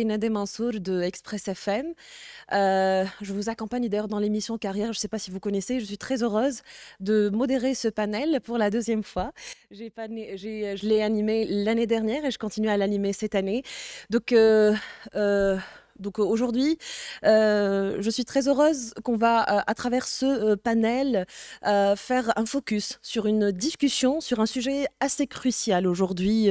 Nadé Mansour de Express FM. Je vous accompagne d'ailleurs dans l'émission Carrière. Je ne sais pas si vous connaissez. Je suis très heureuse de modérer ce panel pour la deuxième fois. Je l'ai animé l'année dernière et je continue à l'animer cette année. Donc, aujourd'hui, je suis très heureuse qu'on va, à travers ce panel, faire un focus sur une discussion sur un sujet assez crucial aujourd'hui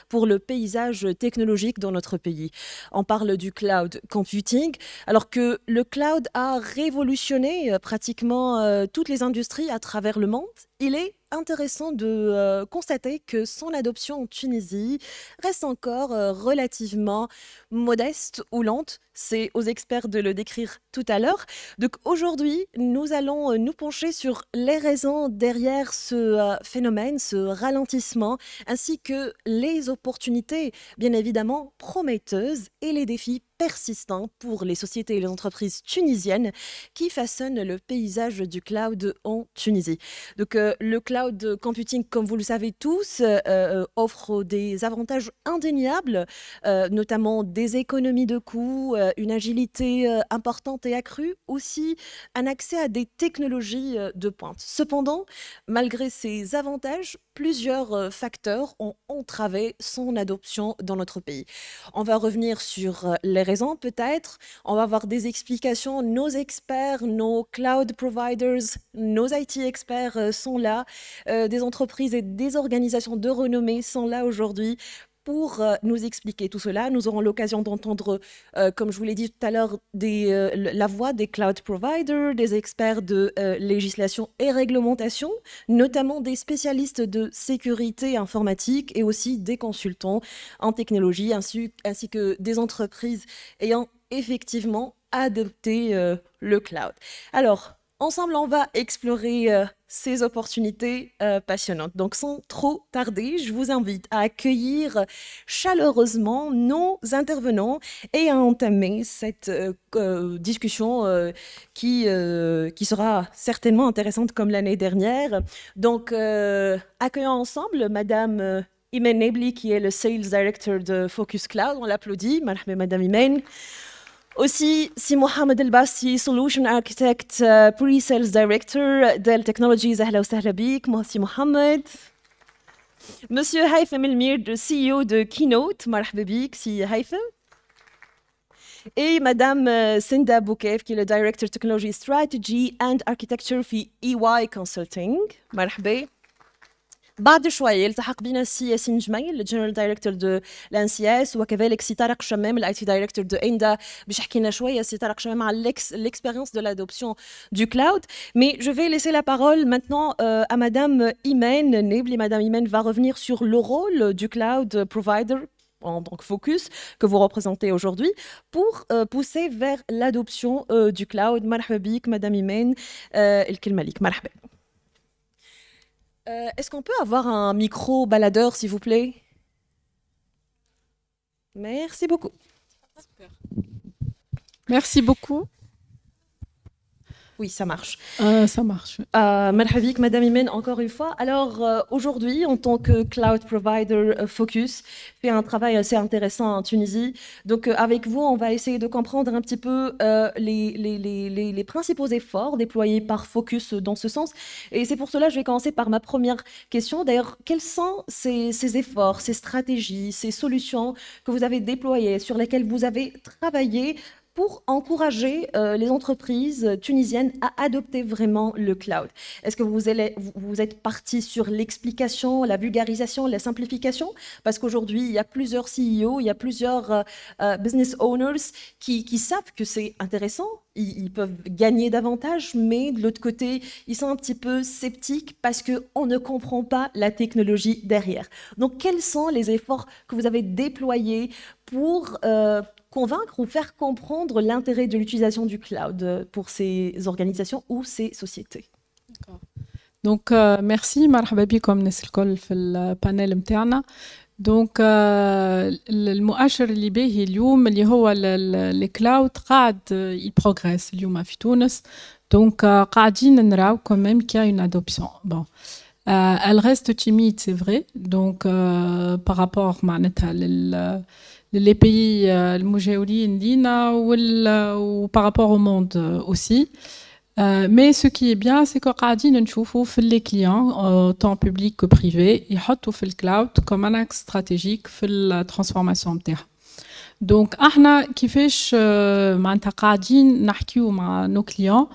pour le paysage technologique dans notre pays. On parle du cloud computing, alors que le cloud a révolutionné pratiquement toutes les industries à travers le monde. Il est intéressant de constater que son adoption en Tunisie reste encore relativement modeste ou lente. C'est aux experts de le décrire tout à l'heure. Donc aujourd'hui, nous allons nous pencher sur les raisons derrière ce phénomène, ce ralentissement, ainsi que les opportunités, bien évidemment, prometteuses et les défis persistants pour les sociétés et les entreprises tunisiennes qui façonnent le paysage du cloud en Tunisie. Donc le cloud computing, comme vous le savez tous, offre des avantages indéniables, notamment des économies de coûts, une agilité importante et accrue, aussi un accès à des technologies de pointe. Cependant, malgré ces avantages, plusieurs facteurs ont entravé son adoption dans notre pays. On va revenir sur les raisons peut-être, on va avoir des explications, nos experts, nos cloud providers, nos IT experts sont là, des entreprises et des organisations de renommée sont là aujourd'hui pour nous expliquer tout cela. Nous aurons l'occasion d'entendre, comme je vous l'ai dit tout à l'heure, la voix des cloud providers, des experts de législation et réglementation, notamment des spécialistes de sécurité informatique et aussi des consultants en technologie, ainsi que des entreprises ayant effectivement adopté le cloud. Alors, ensemble, on va explorer ces opportunités passionnantes. Donc, sans trop tarder, je vous invite à accueillir chaleureusement nos intervenants et à entamer cette discussion qui sera certainement intéressante comme l'année dernière. Donc, accueillons ensemble Madame Imen Nebli, qui est le Sales Director de Focus Cloud. On l'applaudit. Marhaba, Madame Imen. Aussi, si Mohamed El-Bassi, Solution Architect, Pre-Sales Director, Dell Technologies, أهلا وسهلا بك. Merci Mohamed. Monsieur Haitham Elmir, le CEO de Keynote, مرحبا بك, si Haitham. Et Madame Senda Boukev, qui est le Director Technology Strategy and Architecture في EY Consulting. مرحبا. بعد شوي التحق بنا السي ياسين جميل الجنرال دايركتور دو لانسياس وكذلك سي طارق شمام الاي تي دايركتور دو اندا باش يحكي لنا شويه سي طارق شمام على l'expérience de l'adoption du cloud. Mais je vais laisser la parole maintenant à Madame Imen Nebli. Madame Imen va revenir sur le rôle du cloud provider en tant que focus que vous représentez aujourd'hui pour pousser vers l'adoption du cloud. مرحبا بك Madame Imen, الكلمة ليك. مرحبا. Est-ce qu'on peut avoir un micro baladeur, s'il vous plaît? Merci beaucoup. Super. Merci beaucoup. Oui, ça marche. Ça marche. Marhaba bik, Madame Imen, encore une fois. Alors, aujourd'hui, en tant que cloud provider Focus, fait un travail assez intéressant en Tunisie. Donc, avec vous, on va essayer de comprendre un petit peu les principaux efforts déployés par Focus dans ce sens. Et c'est pour cela que je vais commencer par ma première question. D'ailleurs, quels sont ces efforts, ces stratégies, ces solutions que vous avez déployées, sur lesquelles vous avez travaillé pour encourager les entreprises tunisiennes à adopter vraiment le cloud? Est-ce que vous êtes parti sur l'explication, la vulgarisation, la simplification? Parce qu'aujourd'hui, il y a plusieurs CEO, il y a plusieurs business owners qui savent que c'est intéressant, ils peuvent gagner davantage, mais de l'autre côté, ils sont un petit peu sceptiques parce qu'on ne comprend pas la technologie derrière. Donc, quels sont les efforts que vous avez déployés pour convaincre ou faire comprendre l'intérêt de l'utilisation du cloud pour ces organisations ou ces sociétés? D'accord. Donc, merci. مرحبا بكم الناس الكل في البانيل متاعنا. دونك المؤشر اللي باهي اليوم اللي هو الكلاود قاعد يبروغريس اليوم في تونس. دونك قاعدين نراو كوميم كي اون ادوبسيون. بون elle reste timide, c'est vrai. Donc par rapport معناتها les pays المجاورين لينا ou par rapport au monde aussi. Mais ce qui est bien, c'est que قاعدين نشوفوا في les clients, tant public que privé, يحطوا في الcloud comme un axe stratégique في la transformation نتاعها. Donc احنا كيفاش معناتها قاعدين نحكيو مع nos clients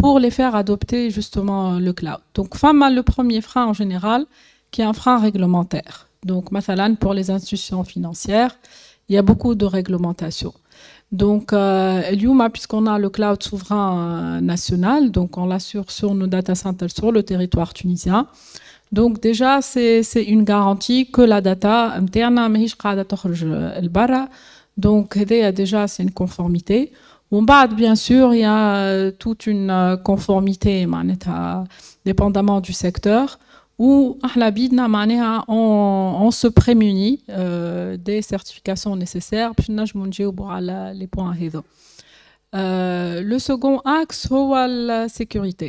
pour les faire adopter justement le cloud. Donc le premier frein en général qui est un frein réglementaire. Donc مثلا pour les institutions financières, il y a beaucoup de réglementation. Donc, puisqu'on a le cloud souverain national, donc on l'assure sur nos data centers sur le territoire tunisien. Donc déjà, c'est une garantie que la data interne ماهيش قاعدة تخرج لبرا. Donc déjà, c'est une conformité. Bien sûr, il y a toute une conformité dépendamment du secteur. Où on se prémunit des certifications nécessaires pour les points. Le second axe, c'est la sécurité.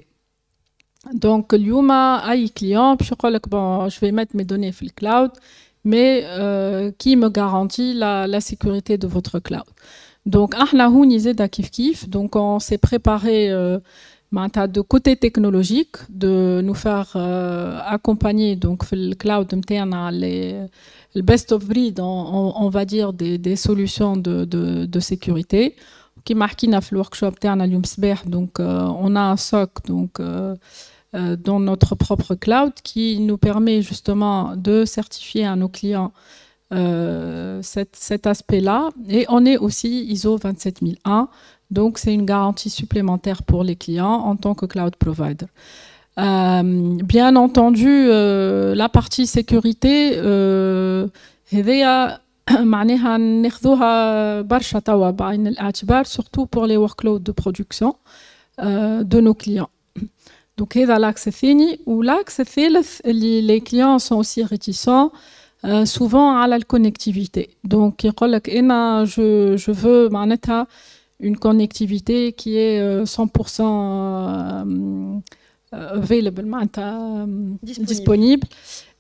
Donc, les clients, je vais mettre mes données sur le cloud, mais qui me garantit la sécurité de votre cloud. Donc, on s'est préparé de côté technologique, de nous faire accompagner donc le cloud le best of breed, on va dire des solutions de sécurité. Qui marquent dans le workshop donc on a un SOC donc dans notre propre cloud qui nous permet justement de certifier à nos clients cet aspect-là, et on est aussi ISO 27001. Donc, c'est une garantie supplémentaire pour les clients en tant que cloud provider. Bien entendu, la partie sécurité, surtout pour les workloads de production de nos clients. Donc, c'est l'axe fini. Ou l'axe les clients sont aussi réticents souvent à la connectivité. Donc, je veux une connectivité qui est 100% available, disponible.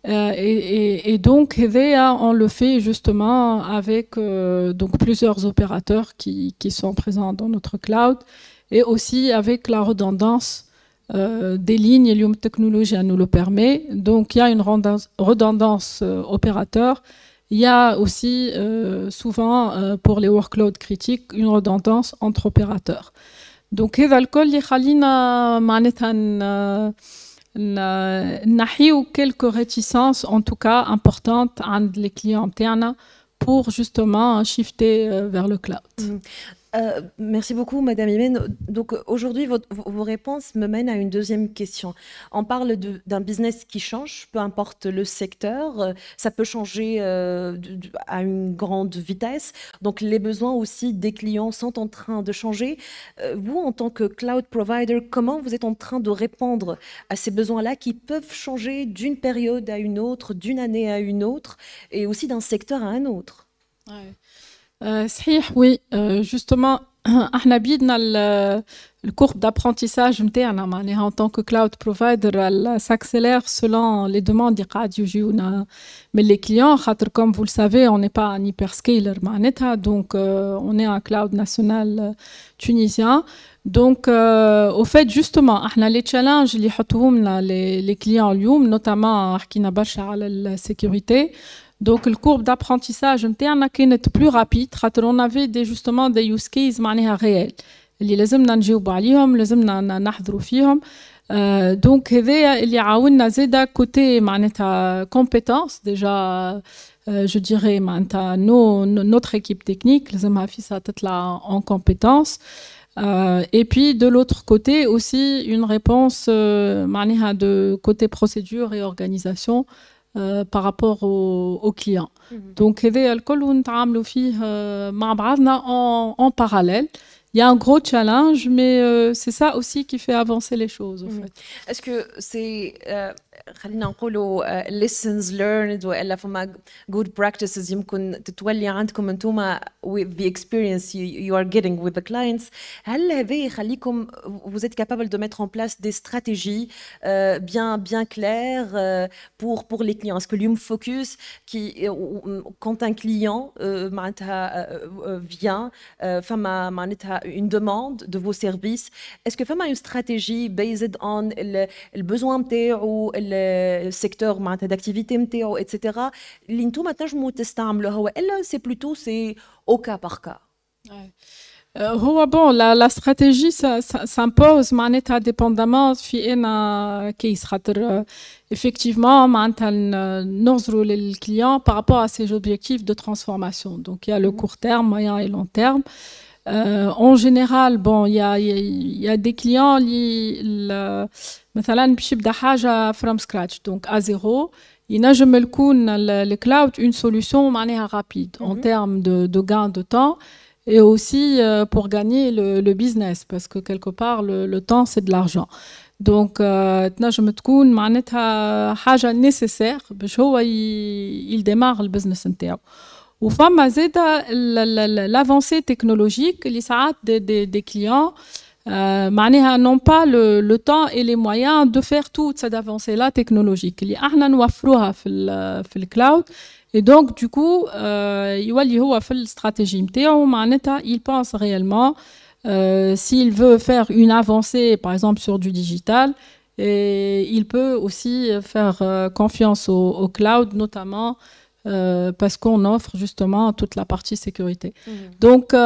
Et donc, on le fait justement avec donc plusieurs opérateurs qui sont présents dans notre cloud, et aussi avec la redondance des lignes. La technologie nous le permet. Donc, il y a une redondance opérateur. Il y a aussi souvent pour les workloads critiques une redondance entre opérateurs. Donc, هذا الكل يخلينا معناتها نحيو quelques réticences en tout cas importantes عند les clients internes pour justement shifter vers le cloud. Merci beaucoup, Madame Imen. Donc aujourd'hui, vos réponses me mènent à une deuxième question. On parle d'un business qui change, peu importe le secteur. Ça peut changer à une grande vitesse. Donc les besoins aussi des clients sont en train de changer. Vous, en tant que cloud provider, comment vous êtes en train de répondre à ces besoins-là qui peuvent changer d'une période à une autre, d'une année à une autre, et aussi d'un secteur à un autre? Ouais. صحيح oui, justement احنا بيدنا الcourbe d'apprentissage نتاعنا معناها en tant que cloud provider elle s'accélère selon les demandes اللي قاعد يجيونا من les clients خاطر comme vous le savez on n'est pas un hyperscaler معناتها donc on est un cloud national tunisien. Donc au fait justement احنا les challenges اللي يحطوهم لنا les clients اليوم notamment حكينا برشا على الsécurité. Donc, le courbe d'apprentissage interne est plus rapide, on avait justement des use cases réels. اللي لازمنا نجاوبوا عليهم، لازمنا نحضروا فيهم. Donc, هذايا اللي عاوننا زادا côté معناتها compétences déjà je dirais معناتها notre équipe technique لازمها فيها تطلع en compétences. Et puis de l'autre côté aussi une réponse معناها de côté procédure et organisation par rapport aux clients. Donc, en parallèle. Il y a un gros challenge, mais c'est ça aussi qui fait avancer les choses. En fait. Est-ce que c'est خلينا نقولوا lessons learned والا فما good practices يمكن تتولي عندكم انتوما with the experience you are getting with the clients. هل هذا يخليكم vous êtes capable de mettre en place des stratégies bien claires pour les clients? Est-ce que l'Hum Focus qui quand un client معناتها vient فما معناتها une demande de vos services, est-ce que فما une stratégie based on الbesoin نتاعو السيكتور معناتها d'activité نتاعو etc اللي نتوما تنجموا تستعملوها والا c'est plutôt c'est au cas par cas? هو bon la stratégie ça s'impose معناتها dépendamment في انا كيس خاطر effectivement معناتها ننظروا للكليون par rapport à ses objectifs de transformation. Donc il y a le court terme, moyen et long terme. En général, bon, il y a des clients qui مثلا باش يبدا حاجه from scratch donc à zéro. ينجم يكون le cloud une solution معناها rapide en termes de gain de temps et aussi pour gagner le business parce que quelque part le temps c'est de l'argent. Donc تنجم تكون معناتها حاجه nécessaire باش هو يديمار البزنس نتاعو. وفما زاده l'avancée technologique اللي ساعات des clients معناها n'ont pas le temps et les moyens de faire toute cette avancée là technologique اللي احنا نوفروها في الكلاود. Et donc du coup يولي هو في الاستراتيجي نتاعو معناتها il pense réellement s'il veut faire une avancée par exemple sur du digital, et il peut aussi faire confiance au cloud notamment parce qu'on offre justement toute la partie sécurité. Donc il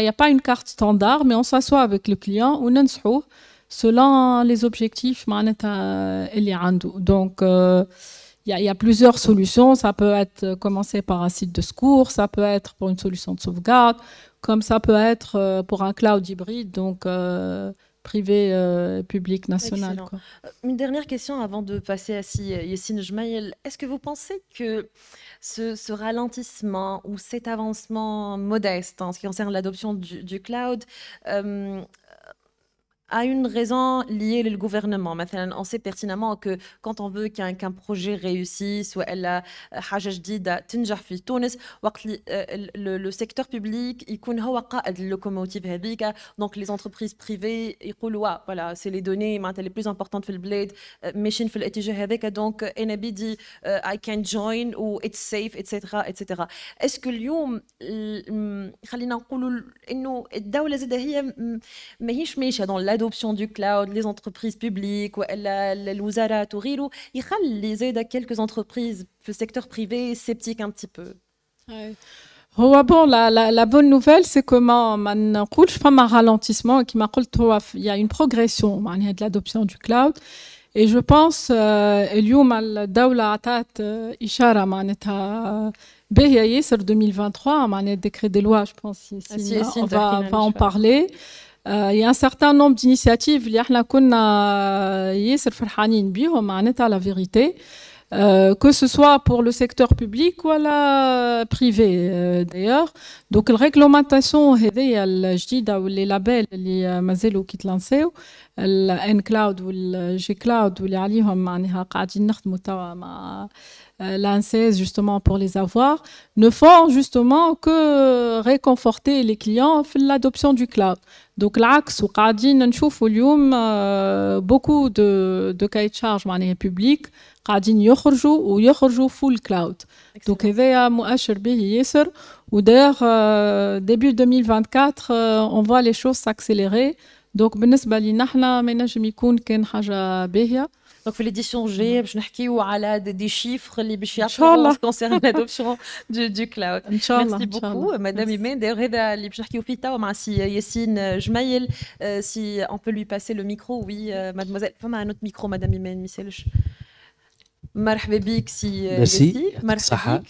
n'y a pas une carte standard, mais on s'assoit avec le client ou ننصحوه selon les objectifs اللي عنده. Donc il y a plusieurs solutions. Ça peut être commencer par un site de secours, ça peut être pour une solution de sauvegarde, comme ça peut être pour un cloud hybride, donc privé, public, national. Quoi. Une dernière question avant de passer à Yassine Jmaïl. Est-ce que vous pensez que ce ralentissement ou cet avancement modeste en ce qui concerne l'adoption du cloud a une raison liée au gouvernement? On sait pertinemment que quand on veut qu'un projet réussisse ou حاجة جديدة تنجح في تونس وقت le secteur public يكون هو قائد اللوكوموتيف هذيك. Donc les entreprises privées يقولوا voilà c'est les données les plus importantes في البلاد ماشيين في الاتجاه هذاك donc أنا بدي I can join و it's safe etc. Est-ce que اليوم خلينا نقولوا إنه الدولة زادة هي ماهيش ماشية dans l'adoption du cloud, les entreprises publiques, الوزارات وغيره يخلي زاده quelques entreprises في le secteur privé sceptiques un petit peu? هو bon la bonne nouvelle c'est que ما نقولش فما ralentissement كما قلت هو il y a une progression معناها de l'adoption du cloud. Et je pense اليوم الدولة عطات إشارة معناتها باهية ياسر 2023 معناها décret des lois, je pense on va en parler. Il y a un certain nombre d'initiatives اللي احنا كنا ياسر فرحانين بيهم معناتها la vérité, que ce soit pour le secteur public ou la privé d'ailleurs. Donc la réglementation هذه الجديدة واللي لابيل اللي مازالوا كيتلانسيو ال N-Cloud وال G-Cloud واللي عليهم معناها قاعدين نخدموا توا مع l'ANSES justement pour les avoir, ne font justement que réconforter les clients في l'adoption du cloud. Donc العكس وقاعدين نشوفوا اليوم beaucoup de cahiers de charges معناها public قاعدين يخرجوا full cloud. Donc هذا مؤشر به ياسر. وداير début 2024 on voit les choses s'accélérer. Donc بالنسبة لنا احنا ما ينجم يكون كان حاجة باهية. Donc, في l'édition G, باش نحكيو على des chiffres اللي باش يعطيو concernant l'adoption du cloud. Merci beaucoup, Madame Imen. D'ailleurs, هذا اللي باش نحكيو فيه توا مع سي ياسين جميل. Si on peut lui passer le micro, oui, mademoiselle. فما un autre micro, Madame Imen, ما يسالش. مرحبا بك سي ياسين. مرحبا بك.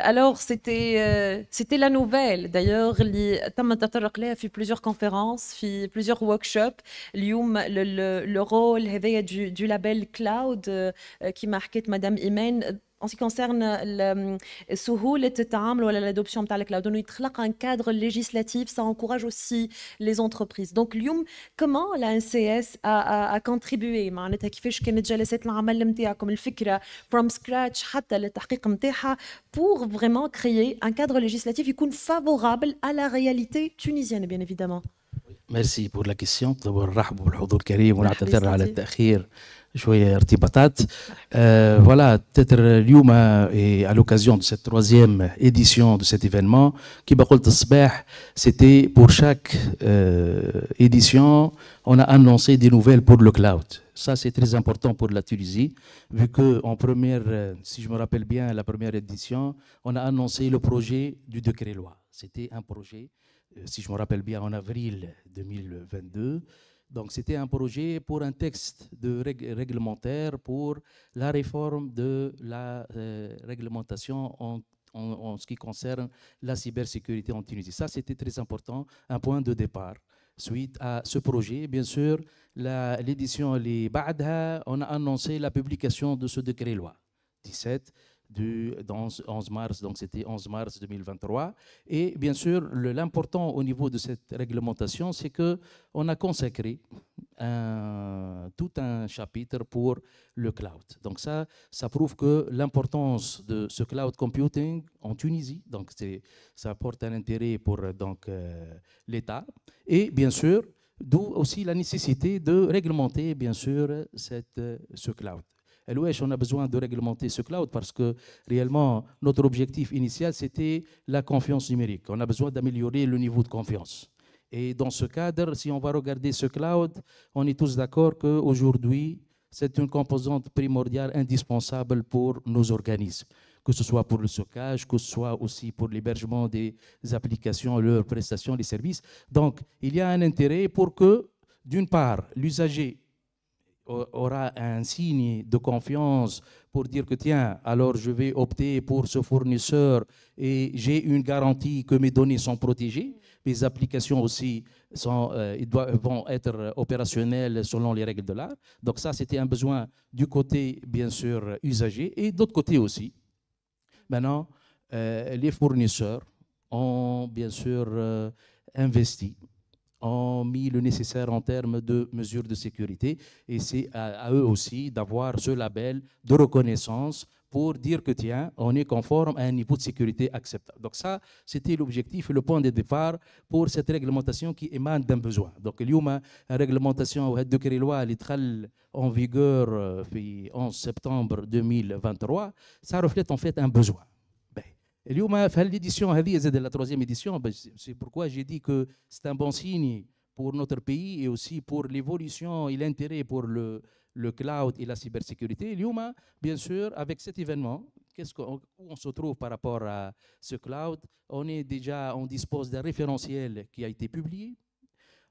Alors c'était la nouvelle d'ailleurs اللي تم التطرق لها في plusieurs conférences في plusieurs workshops اليوم le rôle هذايا du label cloud كما حكيت مدام إيمان en ce qui concerne سهولة التعامل ولا l'adoption نتاع الكلاود انه يتخلق un cadre législatif, ça encourage aussi les entreprises. Donc اليوم comment la NCS a contribué معناتها كيفاش كانت جلسات العمل نتاعكم الفكرة from scratch حتى للتحقيق نتاعها pour vraiment créer un cadre législatif يكون favorable à la réalité tunisienne bien évidemment. ميرسي بور لا كيسيون. طبعا نرحبوا بالحضور الكريم ونعتذر على التاخير شويه ارتباطات. Voilà, peut-être اليوم à l'occasion de cette troisième édition de cet événement كيما قلت الصباح c'était pour chaque édition on a annoncé des nouvelles pour le cloud. Ça c'est très important pour la Tunisie vu que en première, si je me rappelle bien, la première édition on a annoncé le projet du décret loi. C'était un projet, si je me rappelle bien, en avril 2022. Donc, c'était un projet pour un texte réglementaire pour la réforme de la réglementation en ce qui concerne la cybersécurité en Tunisie. Ça, c'était très important, un point de départ. Suite à ce projet, bien sûr, l'édition Les Ba'adha, on a annoncé la publication de ce décret-loi 17 du 11 mars, donc c'était 11 mars 2023. Et bien sûr, l'important au niveau de cette réglementation, c'est qu'on a consacré tout un chapitre pour le cloud. Donc ça prouve que l'importance de ce cloud computing en Tunisie, donc ça apporte un intérêt pour l'État. Et bien sûr, d'où aussi la nécessité de réglementer, bien sûr, ce cloud. On a besoin de réglementer ce cloud parce que réellement, notre objectif initial, c'était la confiance numérique. On a besoin d'améliorer le niveau de confiance. Et dans ce cadre, si on va regarder ce cloud, on est tous d'accord qu'aujourd'hui, c'est une composante primordiale, indispensable pour nos organismes, que ce soit pour le stockage, que ce soit aussi pour l'hébergement des applications, leurs prestations, les services. Donc, il y a un intérêt pour que, d'une part, l'usager aura un signe de confiance pour dire que tiens, alors je vais opter pour ce fournisseur et j'ai une garantie que mes données sont protégées. Mes applications aussi vont être opérationnelles selon les règles de l'art. Donc ça, c'était un besoin du côté, bien sûr, usager et d'autre côté aussi. Maintenant, les fournisseurs ont bien sûr investi, ont mis le nécessaire en termes de mesures de sécurité et c'est à eux aussi d'avoir ce label de reconnaissance pour dire que tiens, on est conforme à un niveau de sécurité acceptable. Donc ça, c'était l'objectif et le point de départ pour cette réglementation qui émane d'un besoin. Donc il y a une réglementation de décret loi qui est en vigueur le 11 septembre 2023, ça reflète en fait un besoin. اليوم في l'édition هذه زاد la troisième édition, c'est pourquoi j'ai dit que c'est un bon signe pour notre pays et aussi pour l'évolution et l'intérêt pour le cloud et la cybersécurité. اليوم, bien sûr, avec cet événement, où on se trouve par rapport à ce cloud? On dispose d'un référentiel qui a été publié.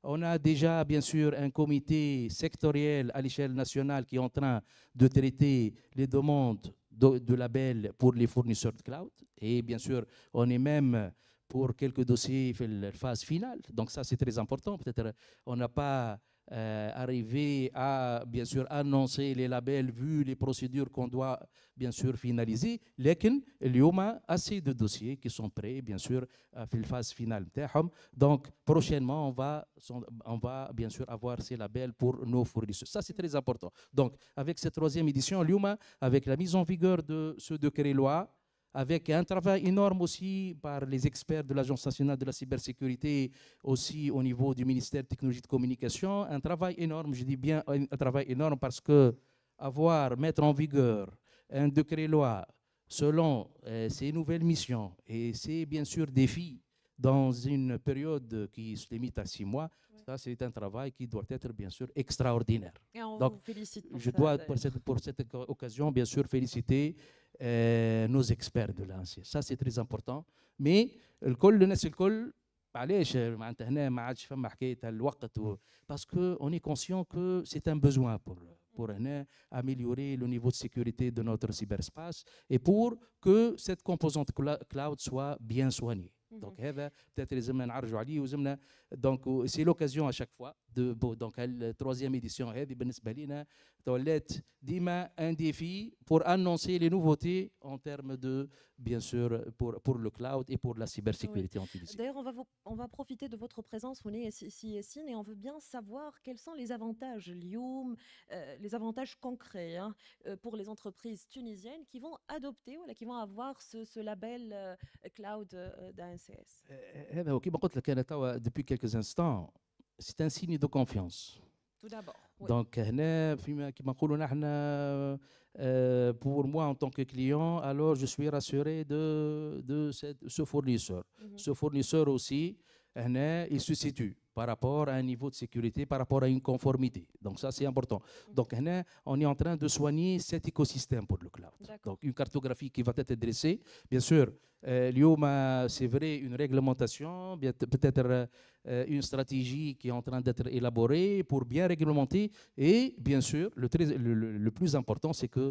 On a déjà, bien sûr, un comité sectoriel à l'échelle nationale qui est en train de traiter les demandes de label pour les fournisseurs de cloud. Et bien sûr, on est même pour quelques dossiers dans la phase finale. Donc ça, c'est très important. Peut-être on n'a pas arrivé à, bien sûr, annoncer les labels vu les procédures qu'on doit, bien sûr, finaliser. Mais il y a assez de dossiers qui sont prêts, bien sûr, dans la phase finale. Donc, prochainement, on va, bien sûr, avoir ces labels pour nos fournisseurs. Ça, c'est très important. Donc, avec cette troisième édition, avec la mise en vigueur de ce décret-loi, avec un travail énorme aussi par les experts de l'Agence nationale de la cybersécurité, aussi au niveau du ministère de technologie de communication, un travail énorme, je dis bien un travail énorme parce que mettre en vigueur un décret-loi selon ces nouvelles missions et ces bien sûr défis dans une période qui se limite à 6 mois, ça c'est un travail qui doit être bien sûr extraordinaire. Et on Donc, vous félicite pour je ça, dois pour cette occasion bien sûr féliciter nos experts de l'ANSI. Ça c'est très important. Mais الناس الكل معليش معناتها هنا ما عادش فما حكايه الوقت parce que on est conscient que c'est un besoin pour améliorer le niveau de sécurité de notre cyberspace et pour que cette composante cloud soit bien soignée. Donc peut-être لازمنا نعرجوا عليه donc c'est l'occasion à chaque fois de donc la troisième édition هذه بالنسبه لنا تولات ديما un défi pour annoncer les nouveautés en termes de, bien sûr, pour le cloud et pour la cybersécurité anti-visite. D'ailleurs, on va profiter de votre présence, ici, Yassine, et on veut bien savoir quels sont les avantages, les avantages concrets pour les entreprises tunisiennes qui vont adopter, qui vont avoir ce label cloud d'ANCS. هذا هو كما قلت لك أنا توا depuis quelques instants, c'est un signe de confiance. Tout d'abord. Donc, pour moi en tant que client, alors je suis rassuré de ce fournisseur. Ce fournisseur aussi, il se situe par rapport à un niveau de sécurité, par rapport à une conformité. Donc ça, c'est important. Donc, on est en train de soigner cet écosystème pour le cloud. Donc, une cartographie qui va être dressée. Bien sûr, c'est vrai, une réglementation, peut-être une stratégie qui est en train d'être élaborée pour bien réglementer. Et bien sûr, le plus important, c'est que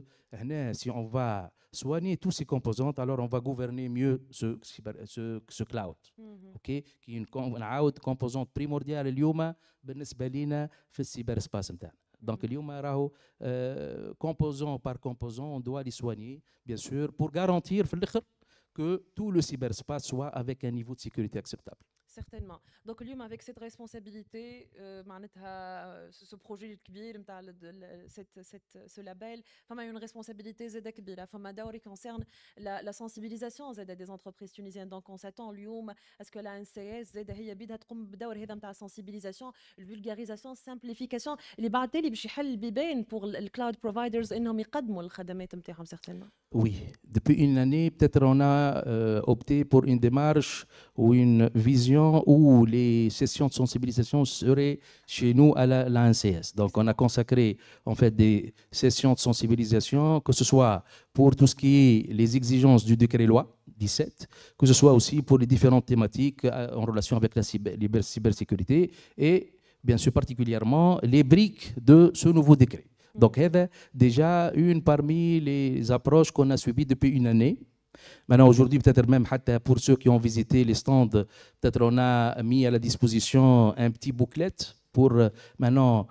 si on va soigner tous ces composantes, alors on va gouverner mieux ce cloud. Okay? Qui est une composante primordiale اليوم بالنسبة لنا في السيبر سباس نتاعنا. Donc اليوم راهو composant par composant, on doit les soigner, bien sûr, pour garantir في الآخر que tout le cyberspace soit avec un niveau de sécurité acceptable. Certainement. Donc, Lyoum, avec cette responsabilité, ce projet ce label, il y a une responsabilité ZEDEKBILA. Il concerne la sensibilisation des entreprises tunisiennes. Donc, on s'attend, Lyoum, à ce que la NCS, la sensibilisation, la vulgarisation, la simplification, les bartels, pour les cloud providers, certainement. Oui, depuis une année, peut-être on a opté pour une démarche ou une vision où les sessions de sensibilisation seraient chez nous à la NCS. Donc on a consacré en fait des sessions de sensibilisation, que ce soit pour tout ce qui est les exigences du décret loi 17, que ce soit aussi pour les différentes thématiques en relation avec la cybersécurité et bien sûr particulièrement les briques de ce nouveau décret. Donc, c'est déjà une parmi les approches qu'on a suivies depuis une année. Maintenant, aujourd'hui, peut-être même pour ceux qui ont visité les stands, peut-être on a mis à la disposition un petit booklet pour maintenant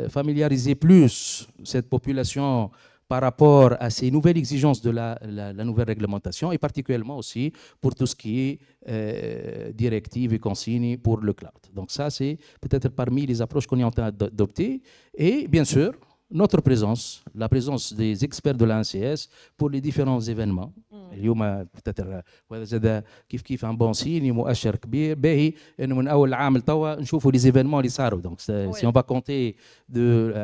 familiariser plus cette population par rapport à ces nouvelles exigences de la nouvelle réglementation et particulièrement aussi pour tout ce qui est directive et consigne pour le cloud. Donc ça, c'est peut-être parmi les approches qu'on est en train d'adopter. Et bien sûr, notre présence, la présence des experts de l'ANCS pour les différents événements. اليوم peut-être وهذا زاد كيف un bon signe مؤشر كبير باهي انه من اول العام لتوا نشوفوا les événements اللي صاروا. Donc si on va compter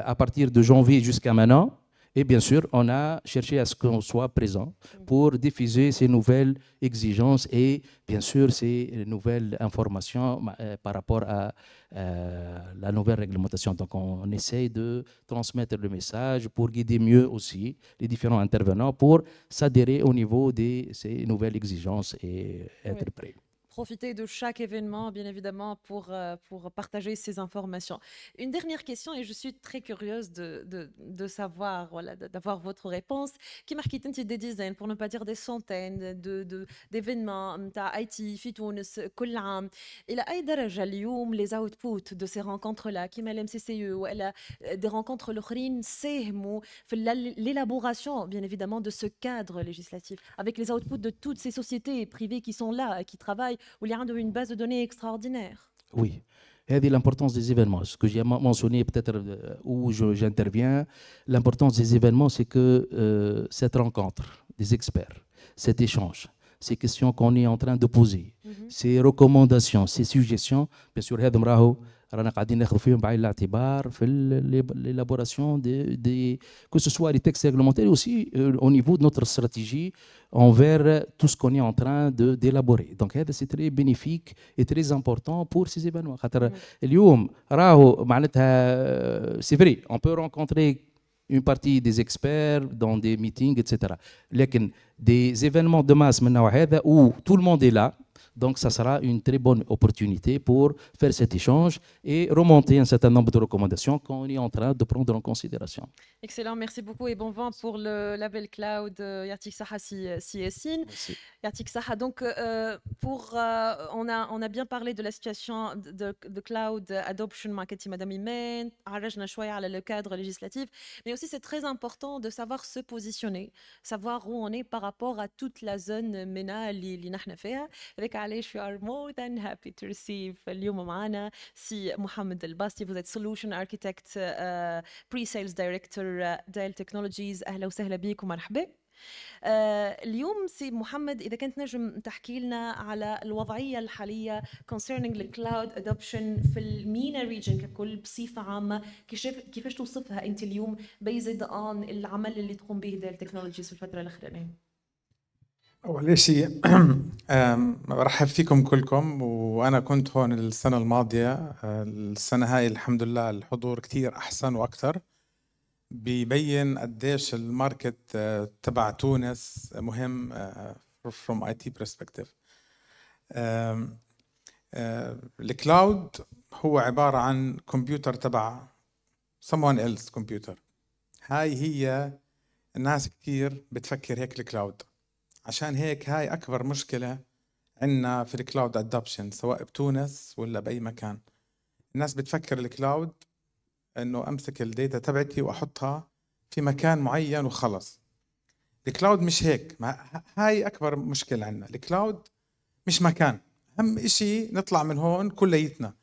à partir de janvier jusqu'à maintenant, et bien sûr, on a cherché à ce qu'on soit présent pour diffuser ces nouvelles exigences et bien sûr ces nouvelles informations par rapport à la nouvelle réglementation. Donc on essaye de transmettre le message pour guider mieux aussi les différents intervenants pour s'adhérer au niveau de ces nouvelles exigences et être prêt. Profiter de chaque événement, bien évidemment, pour partager ces informations. Une dernière question, et je suis très curieuse de savoir, d'avoir votre réponse. Qui marque des dizaines, pour ne pas dire des centaines d'événements, IT, Fitounes, Kullam. Et là, les outputs de ces rencontres-là, qui m'a l'MCCE, ou des rencontres l'Ukhrin, c'est l'élaboration, bien évidemment, de ce cadre législatif, avec les outputs de toutes ces sociétés privées qui sont là, qui travaillent, où il y a une base de données extraordinaire. Oui, c'est l'importance des événements. Ce que j'ai mentionné peut-être où j'interviens, l'importance des événements, c'est que cette rencontre des experts, cet échange, ces questions qu'on est en train de poser, ces recommandations, ces suggestions, bien sûr, رانا قاعدين ناخذ فيهم بعين الاعتبار في l'élaboration que ce soit les textes réglementaires aussi au niveau de notre stratégie envers tout ce qu'on est en train d'élaborer. Donc c'est très bénéfique et très important pour ces événements. خاطر اليوم راهو معناتها c'est vrai, on peut rencontrer une partie des experts dans des meetings, etc. لكن des événements de masse من النوع هذا où tout le monde est là. Donc, ça sera une très bonne opportunité pour faire cet échange et remonter un certain nombre de recommandations qu'on est en train de prendre en considération. Excellent, merci beaucoup et bon vent pour le label Cloud Yartik Saha si Yassine. Yartik Saha, donc on a bien parlé de la situation de Cloud Adoption Marketing Madame Imen, عرجنا شوية على le cadre législatif, mais aussi c'est très important de savoir se positionner, savoir où on est par rapport à toute la zone MENA اللي نحن فيها. Avec علاش we are more than happy to receive اليوم معنا سي محمد الباستي. Vous êtes Solution Architect Pre-Sales Director دايل تكنولوجيز. أهلا وسهلا بك ومرحبا. اليوم سي محمد إذا كنت نجم تحكي لنا على الوضعية الحالية concerning the cloud adoption في المينا ريجن ككل بصفة عامة، كيفاش توصفها أنت اليوم based on العمل اللي تقوم به دايل تكنولوجيز في الفترة الأخرانية؟ أول شيء برحب فيكم كلكم، وأنا كنت هون السنة الماضية. السنة هاي الحمد لله الحضور كتير أحسن وأكثر، بيبين قديش الماركت تبع تونس مهم from IT perspective. الكلاود هو عبارة عن كمبيوتر تبع someone else كمبيوتر. هاي هي الناس كتير بتفكر هيك الكلاود، عشان هيك هاي أكبر مشكلة عندنا في الكلاود أدوبشن سواء بتونس ولا بأي مكان. الناس بتفكر الكلاود إنه أمسك الداتا تبعتي وأحطها في مكان معين وخلص. الكلاود مش هيك، هاي أكبر مشكلة عندنا. الكلاود مش مكان، أهم إشي نطلع من هون كليتنا.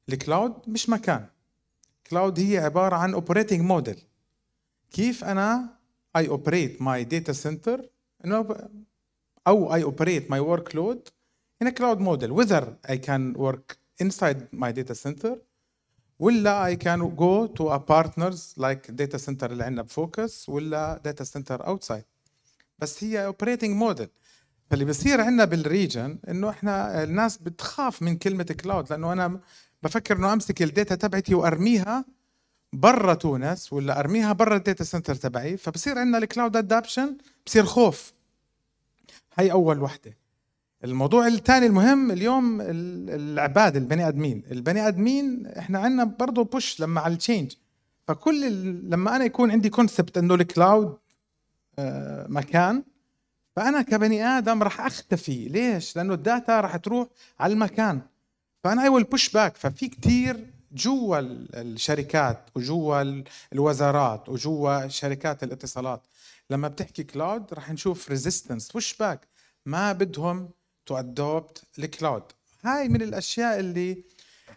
الكلاود مش مكان، الكلاود هي عبارة عن operating model. كيف أنا I operate my data center أو I operate my workload in a cloud model, whether I can work inside my data center ولا I can go to a partners like data center اللي عندنا بفوكس ولا data center outside. بس هي operating model. فاللي بصير عندنا بالريجن إنه إحنا الناس بتخاف من كلمة كلاود، لأنه أنا بفكر إنه أمسك الداتا تبعتي وأرميها برا تونس ولا أرميها برا الداتا سنتر تبعي، فبصير عندنا الكلاود أدابشن بصير خوف. هاي أول وحدة. الموضوع الثاني المهم اليوم العباد البني آدمين إحنا عندنا برضو بوش لما على التشينج. فكل لما أنا يكون عندي كونسبت إنه الكلاود مكان، فأنا كبني آدم راح أختفي. ليش؟ لأنه الداتا راح تروح على المكان، فأنا I will push back. ففي كتير جوا الشركات وجوا الوزارات وجوا شركات الاتصالات لما بتحكي كلاود راح نشوف ريزيستنس push back، ما بدهم to adopt الكلاود. هاي من الأشياء اللي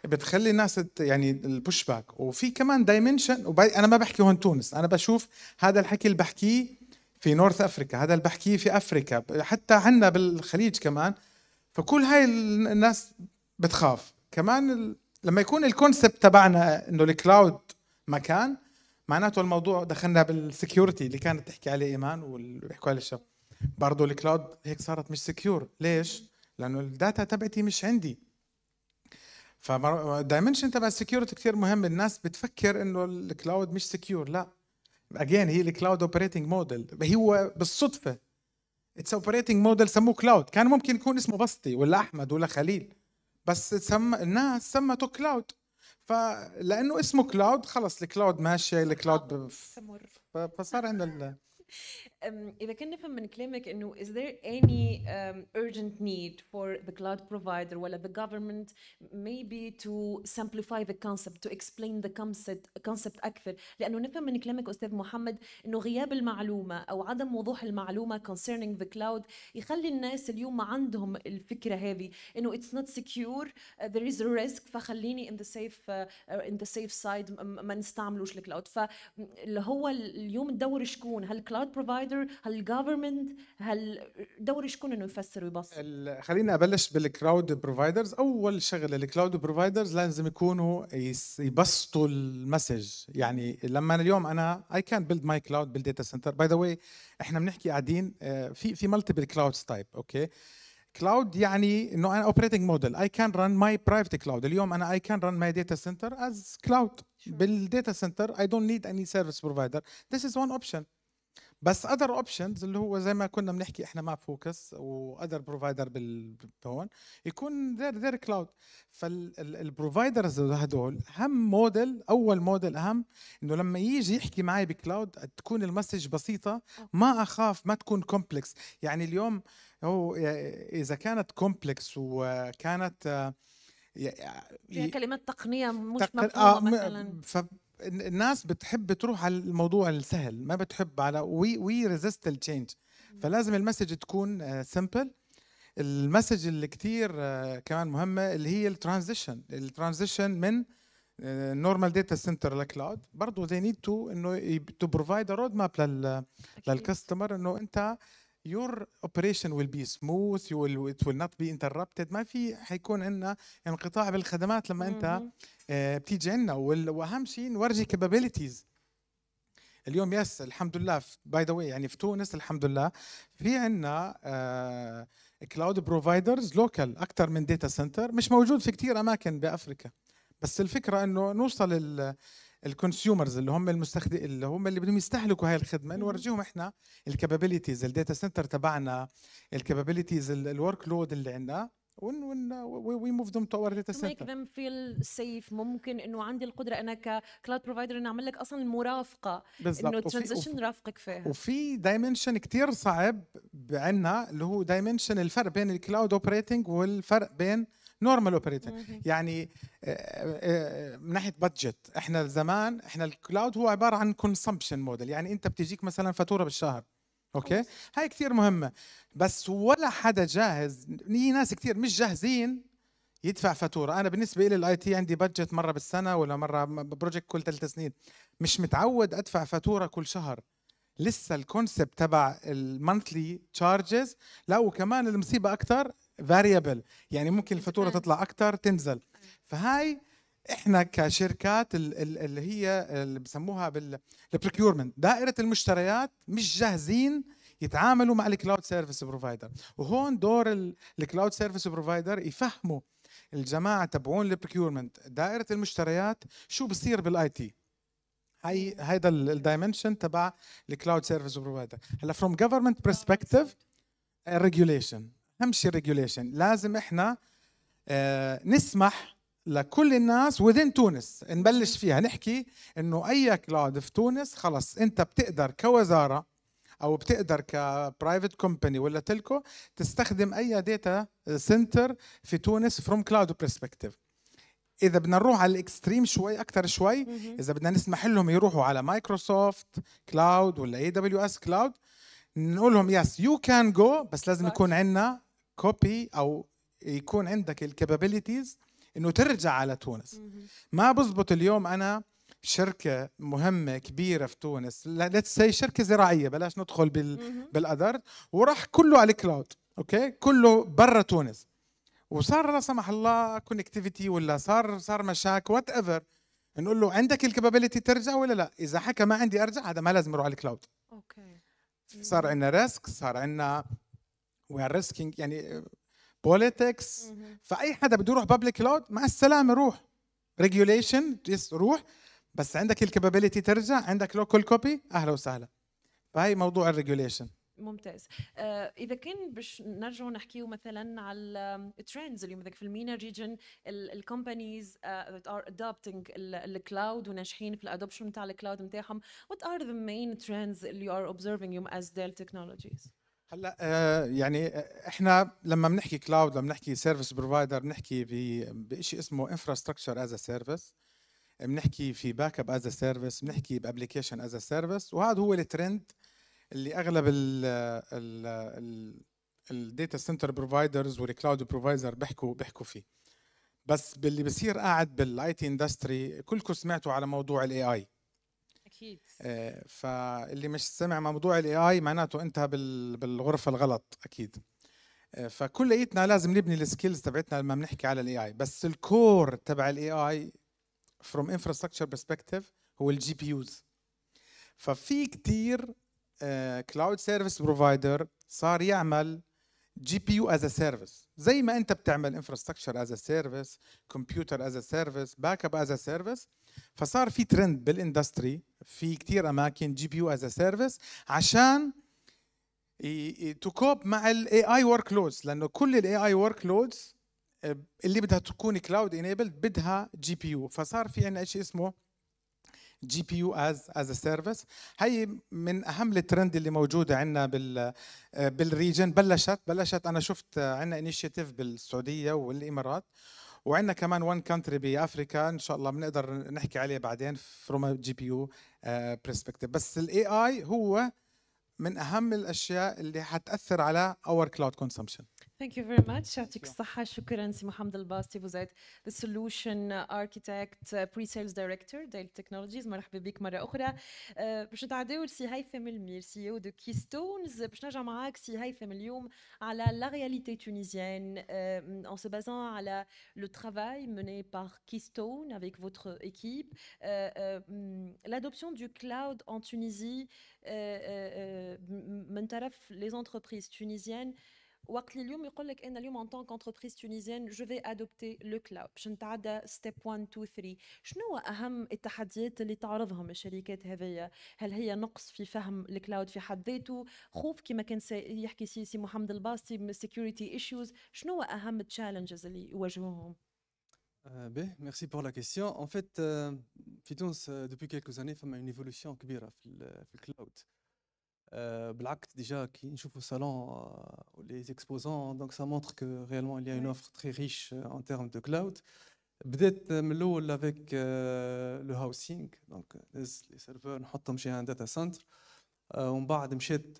بتخلي الناس يعني البوش باك. وفي كمان دايمنشن، أنا ما بحكي هون تونس، أنا بشوف هذا الحكي اللي بحكيه في نورث أفريكا، هذا اللي بحكيه في أفريكا، حتى عنا بالخليج كمان. فكل هاي الناس بتخاف كمان لما يكون الكونسبت تبعنا إنه الكلاود مكان، معناته الموضوع دخلنا بالسكيورتي اللي كانت تحكي عليه إيمان واللي بيحكوا عليه الشباب. برضو الكلاود هيك صارت مش سكيور. ليش؟ لأنه الداتا تبعتي مش عندي. فدايمنشن تبع السكيورتي كتير مهم. الناس بتفكر إنه الكلاود مش سكيور، لا. again هي الكلاود اوبريتنج موديل. هو بالصدفة اتس اوبريتنج موديل سموه كلاود. كان ممكن يكون اسمه بسطي ولا أحمد ولا خليل، بس الناس سمته كلاود. فلأنه اسمه كلاود خلص الكلاود ماشي، الكلاود فصار عندنا إذا كنا نفهم من كلامك إنه is there any urgent need for the cloud provider ولا the government maybe to simplify the concept, to explain the concept أكثر؟ لأنه نفهم من كلامك أستاذ محمد إنه غياب المعلومة أو عدم وضوح المعلومة concerning the cloud يخلي الناس اليوم ما عندهم الفكرة هذه إنه it's not secure, there is a risk، فخليني in the safe side ما نستعملوش الكلاود. فاللي هو اليوم الدور شكون؟ هل cloud provider؟ هل government؟ هل دور شكون انه يفسر ويبسط؟ خلينا ابلش بالكلاود بروفايدرز. اول شغله الكلاود بروفايدرز لازم يكونوا يبسطوا المسج. يعني لما اليوم انا I can build my cloud بالداتا سنتر. باي ذا واي احنا بنحكي قاعدين في مالتيبل كلاودز تايب. اوكي، كلاود يعني انه انا اوبريتنج موديل I can run my private cloud. اليوم انا I can run my data center as cloud. بالداتا سنتر I don't need any service provider. This is one option. بس اذر اوبشنز اللي هو زي ما كنا بنحكي احنا مع فوكس واذر بروفايدر هون يكون ذير كلاود. فالبروفايدرز هدول اهم موديل، اول موديل اهم انه لما يجي يحكي معي بكلاود تكون المسج بسيطه، ما اخاف ما تكون كومبلكس. يعني اليوم هو اذا كانت كومبلكس وكانت فيها كلمات تقنيه مش مفهومه مثلا، الناس بتحب تروح على الموضوع السهل، ما بتحب على وي ريزيست التشينج. فلازم المسج تكون سمبل. المسج اللي كتير كمان مهمه اللي هي الترانزيشن من نورمال داتا سنتر لكلاود. برضه they need to انه to provide a road map للكاستمر انه انت your operation will be smooth, it will not be interrupted. ما في حيكون عندنا انقطاع بالخدمات لما انت بتيجي عندنا. واهم شيء نورجي capabilities. اليوم يس الحمد لله باي ذا واي يعني في تونس الحمد لله في عندنا كلاود بروفايدرز لوكال اكثر من داتا سنتر، مش موجود في كثير اماكن بافريكا. بس الفكره انه نوصل الكونسيومرز اللي هم اللي هم اللي بدهم يستهلكوا هاي الخدمه، نورجيهم احنا الكابابيلتيز الداتا سنتر تبعنا، الكابابيلتيز الورك لود اللي عندنا، وي موف ذم تو اور داتا سنتر. make them feel safe. ممكن انه عندي القدره انا ككلاود بروفايدر اني اعمل لك اصلا المرافقه، انه ترانزيشن رافقك فيها. وفي دايمنشن كتير صعب عندنا اللي هو دايمنشن الفرق بين الكلاود اوبريتنج والفرق بين نورمال اوبريتنج. يعني من ناحيه بادجت احنا زمان احنا الكلاود هو عباره عن كونسمبشن موديل، يعني انت بتجيك مثلا فاتوره بالشهر. اوكي هاي كثير مهمه، بس ولا حدا جاهز. في ناس كثير مش جاهزين يدفع فاتوره. انا بالنسبه لي الاي تي عندي بادجت مره بالسنه ولا مره بروجكت كل 3 سنين، مش متعود ادفع فاتوره كل شهر. لسه الكونسبت تبع المونثلي تشارجز. لا وكمان المصيبه اكثر فاريبل، يعني ممكن الفاتوره تطلع اكثر تنزل. فهاي احنا كشركات اللي هي اللي بسموها بالبريكيورمنت دائره المشتريات مش جاهزين يتعاملوا مع الكلاود سيرفيس بروفايدر. وهون دور الكلاود سيرفيس بروفايدر يفهموا الجماعه تبعون البريكيورمنت دائره المشتريات شو بصير بالاي تي. هيدا الدايمنشن تبع الكلاود سيرفيس بروفايدر. هلا فروم جفرمنت برسبكتيف الريجوليشن اهم شيء. الريجوليشن لازم احنا نسمح لكل الناس within تونس نبلش فيها نحكي انه اي كلاود في تونس خلص انت بتقدر كوزاره او بتقدر كبرايفت كومباني ولا تلكو تستخدم اي داتا سنتر في تونس فروم كلاود برسبكتيف. اذا بدنا نروح على الاكستريم شوي اكثر شوي، اذا بدنا نسمح لهم يروحوا على مايكروسوفت كلاود ولا اي دبليو اس كلاود، نقول لهم يس يو كان جو، بس لازم يكون عندنا كوبي او يكون عندك الكابابيلتيز انه ترجع على تونس. ما بزبط اليوم انا شركه مهمه كبيره في تونس، ليتس سي شركه زراعيه، بلاش ندخل بالادر، وراح كله على الكلاود. اوكي كله برا تونس، وصار لا سمح الله كونكتيفيتي ولا صار مشاكل وات ايفر، نقول له عندك الكابابيلتي ترجع ولا لا؟ اذا حكى ما عندي ارجع، هذا ما لازم يروح على الكلاود. اوكي صار عندنا ريسك، صار عندنا وي ار ريسكينج يعني بوليتكس. فاي حدا بده يروح بابليك كلاود مع السلامه روح. ريجوليشن روح، بس عندك الكابابيلتي ترجع، عندك لوكال كوبي، اهلا وسهلا. فهي موضوع الريجوليشن. ممتاز. اذا كان باش نرجعوا نحكيو مثلا على الترندز اليوم في المينا ريجن، الكومبانيز that are adopting الكلاود وناجحين في الادوبشن نتاع الكلاود نتاعهم، what are the main trends اللي you are observing يوم as Dell Technologies؟ هلا يعني احنا لما بنحكي كلاود، لما بنحكي سيرفيس بروفايدر، بنحكي بشيء اسمه انفراستراكشر از سيرفيس، بنحكي في باك اب از سيرفيس، بنحكي بابلكيشن از سيرفيس. وهذا هو الترند اللي اغلب الداتا سنتر بروفايدرز والكلاود بروفايدر بيحكوا فيه. بس باللي بصير قاعد بالاي تي اندستري، كلكم سمعتوا على موضوع الاي اي اكيد. فاللي مش سمع موضوع الاي اي معناته انت بالغرفه الغلط اكيد. فكليتنا لازم نبني السكيلز تبعتنا لما بنحكي على الاي اي. بس الكور تبع الاي اي فروم انفراستراكشر برسبكتيف هو الجي بي يوز. ففي كتير كلاود سيرفيس بروفايدر صار يعمل جي بي يو از سيرفيس. زي ما انت بتعمل انفراستراكشر از سيرفيس، كمبيوتر از سيرفيس، باك اب از سيرفيس، فصار في ترند بالاندستري في كثير اماكن جي بي يو از سيرفيس عشان تكوب مع الاي اي ورك لودز، لانه كل الاي اي ورك لودز اللي بدها تكون كلاود انيبلد بدها جي بي يو. فصار في عندنا شيء اسمه جي بي يو از سيرفيس. هي من اهم الترند اللي موجوده عندنا بالريجن. بلشت انا شفت عندنا انيشيتيف بالسعوديه والامارات، وعندنا كمان وان كانتري بافريكا ان شاء الله بنقدر نحكي عليه بعدين فروم جي بي يو برسبكتيف. بس الاي اي هو من اهم الاشياء اللي حتاثر على اور كلاود كونسومشن. Thank you very much. يعطيك الصحة. شكرا سي محمد الباسطي. Vous êtes the solution architect, pre-sales director ديل تكنولوجيز. مرحبا بك مرة أخرى. باش نتعداو لسي هيثم المير سي او دو كيستونز. باش نرجع معاك سي هيثم اليوم على la réalité tunisienne en se basant على le travail mené par Keystone avec votre équipe. L'adoption du cloud en Tunisie من طرف les entreprises tunisiennes. وقت اليوم يقول لك انا اليوم en tant qu'entreprise tunisienne je vais adopter le cloud باش نتعدى step 1 2 3. شنو اهم التحديات اللي تعرضهم الشركات هذيا؟ هل هي نقص في فهم الكلاود في حد ذاته، خوف كما كان يحكي سي محمد الباسطي من security issues؟ شنو اهم التشالنجز اللي يواجهوهم؟ Merci pour la question. En fait, في تونس depuis quelques années فما une évolution كبيرة في الكلاود. بالعكس déjà qui نشوفوا salon les exposants, donc ça montre que réellement il y a une offre très riche en termes de cloud. بدأت من الأول avec le housing, donc les serveurs نحطهم chez un data center. ومن بعد مشيت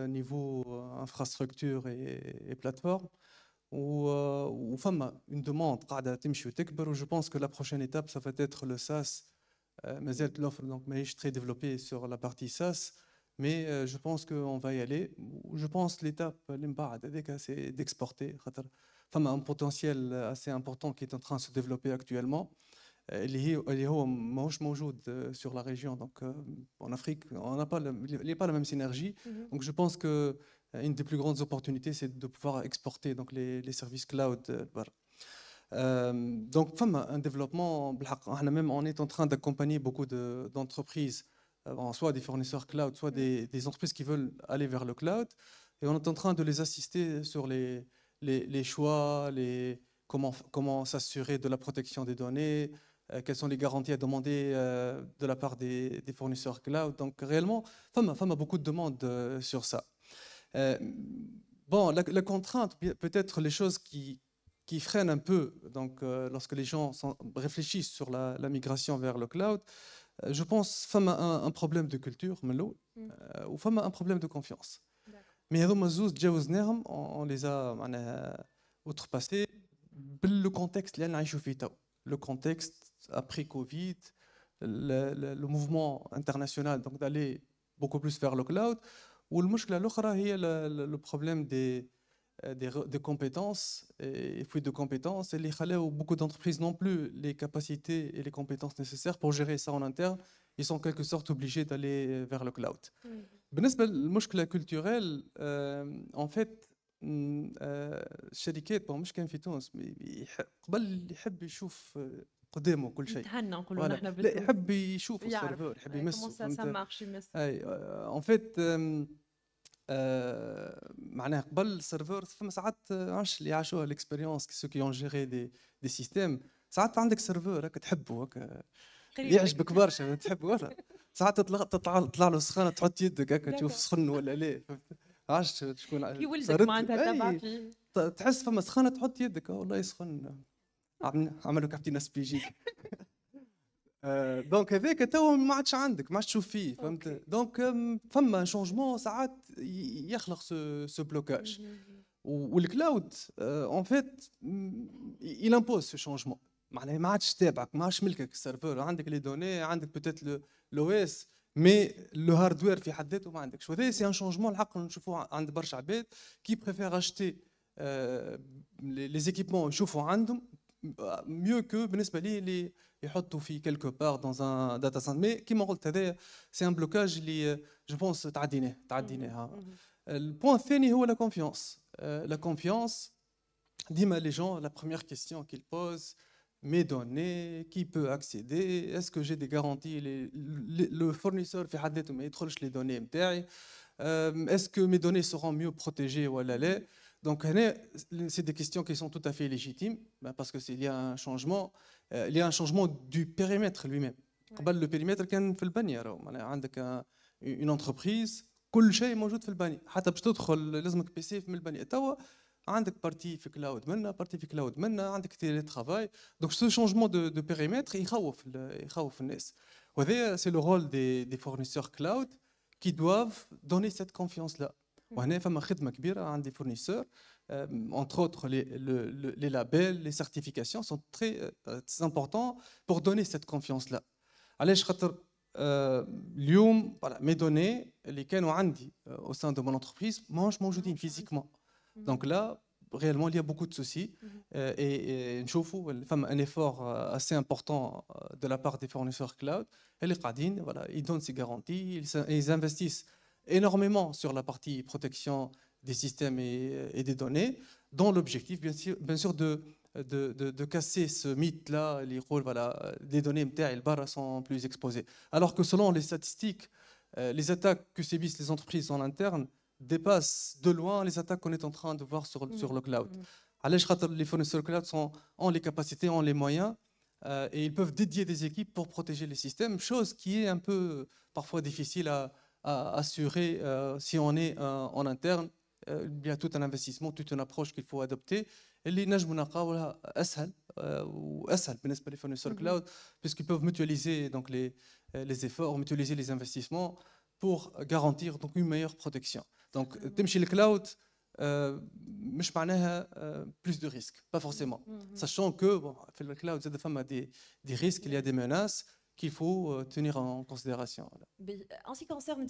niveau infrastructure et plateforme. وفما une demande قاعدة تمشي وتكبر. Je pense que la prochaine étape ça va être le SaaS. مازالت l'offre donc ماهيش très développée sur la partie SaaS. Mais je pense qu'on va y aller. Je pense que l'étape c'est d'exporter. Il y a un potentiel assez important qui est en train de se développer actuellement. Il est sur la région. Donc, en Afrique, on n'a pas, pas la même synergie. Donc, je pense qu'une des plus grandes opportunités, c'est de pouvoir exporter donc, les services cloud. Donc, un développement. On est en train d'accompagner beaucoup d'entreprises. Soit des fournisseurs cloud, soit des entreprises qui veulent aller vers le cloud. Et on est en train de les assister sur les choix, comment s'assurer de la protection des données, quelles sont les garanties à demander de la part des fournisseurs cloud. Donc réellement, femme a beaucoup de demandes sur ça. Bon, la contrainte, peut-être les choses qui freinent un peu donc, lorsque les gens réfléchissent sur la migration vers le cloud. Je pense qu'il y a un problème de culture, ou un problème de confiance. Mais on les a outrepassés le contexte. Le contexte après Covid, le mouvement international d'aller beaucoup plus vers le cloud. Ou le problème des compétences et fuite de compétences. Et beaucoup d'entreprises n'ont plus les capacités et les compétences nécessaires pour gérer ça en interne. Ils sont en quelque sorte obligés d'aller vers le cloud. بالنسبة للمشكلة culturelle, en fait, الشركات مش كان في تونس قبل يحب يشوف قدامه كل شيء. نقولوا نحن لا يحب يشوف السيرفر، يحب يمسه. En fait, معناها قبل السيرفر فما ساعات عاش اللي عاشوها الاكسبيريونس سو كي اون جيري دي سيستيم. ساعات عندك سيرفر هكا تحبه هكا يعجبك برشا تحبه ولا ساعات تطلع له سخانه تحط يدك هكا تشوف سخن ولا لا. عاش شكون كي ولدك معناتها تبع فيه تحس فما سخانه تحط يدك والله يسخن عملوا كابتن اس بي جي. دونك هذاك تو ما عادش عندك، ما عادش تشوف فيه، فهمت؟ دونك فما شونجمون ساعات يخلق سو بلوكاج. والكلاود اون فيت il impose ce changement. معناها ما عادش تابعك، ما عادش ملكك السيرفر، عندك لي دوني، عندك بوتيت لو اس، مي لو هاردوير في حد ذاته ما عندكش. وهذا سي ان شونجمون الحق نشوفوه عند برشا عباد كي بريفير اشتي لي زيكيبمون يشوفوا عندهم mieux que بالنسبه لي اللي يحطوا في quelque part dans un data center. mais كيما قلت هذا سي ان بلوكاج اللي جو بونس تعديناه. البوان الثاني هو لا كونفيونس. la confiance. Dis-moi les gens, la première question qu'ils posent, mes données, qui peut accéder, est-ce que j'ai des garanties, le fournisseur fait حد ما يدخلش les données متاعي, est-ce que mes données seront mieux protégées ou لا. Donc c'est des questions qui sont tout à fait légitimes parce que il y a un changement du périmètre lui-même. قبل le périmètre كان في البنية راهو معناها عندك une entreprise كل شيء موجود في البنية, حتى باش تدخل لازمك بي سي من البنية. توا عندك بارتي في كلاود منا, بارتي في كلاود منا, عندك تيلي ترافاي. دونك ce changement de périmètre يخوف الناس. وهذا c'est le rôle des fournisseurs cloud qui doivent donner cette confiance là. وهنا فما خدمة كبيرة عند des fournisseurs, entre autres les labels, les certifications sont très importants pour donner cette confiance là. علاش خاطر اليوم mes données اللي كانوا عندي au sein de mon entreprise ماهوش موجودين physiquement. Donc là, réellement, il y a beaucoup de soucis. Et un effort assez important de la part des fournisseurs cloud. Et les Qadin, voilà, ils donnent ces garanties, ils investissent énormément sur la partie protection des systèmes et des données, dans l'objectif, bien sûr de casser ce mythe-là, voilà, les données MTA sont plus exposées. Alors que selon les statistiques, les attaques que subissent les entreprises en interne dépassent de loin les attaques qu'on est en train de voir sur le cloud. Les fournisseurs cloud ont les capacités, ont les moyens et ils peuvent dédier des équipes pour protéger les systèmes, chose qui est un peu parfois difficile à assurer si on est en interne. Il y a tout un investissement, toute une approche qu'il faut adopter. اللي نجموا نلقاوها اسهل واسهل بالنسبه للفورنيسور كلاود puisqu'ils peuvent mutualiser donc les efforts, mutualiser les investissements pour garantir donc une meilleure protection. Donc تمشي الكلاود مش معناها plus de risques, pas forcément. Sachant que bon, في الكلاود زاد فما des risques, il y a des menaces qu'il faut tenir en considération. En ce qui concerne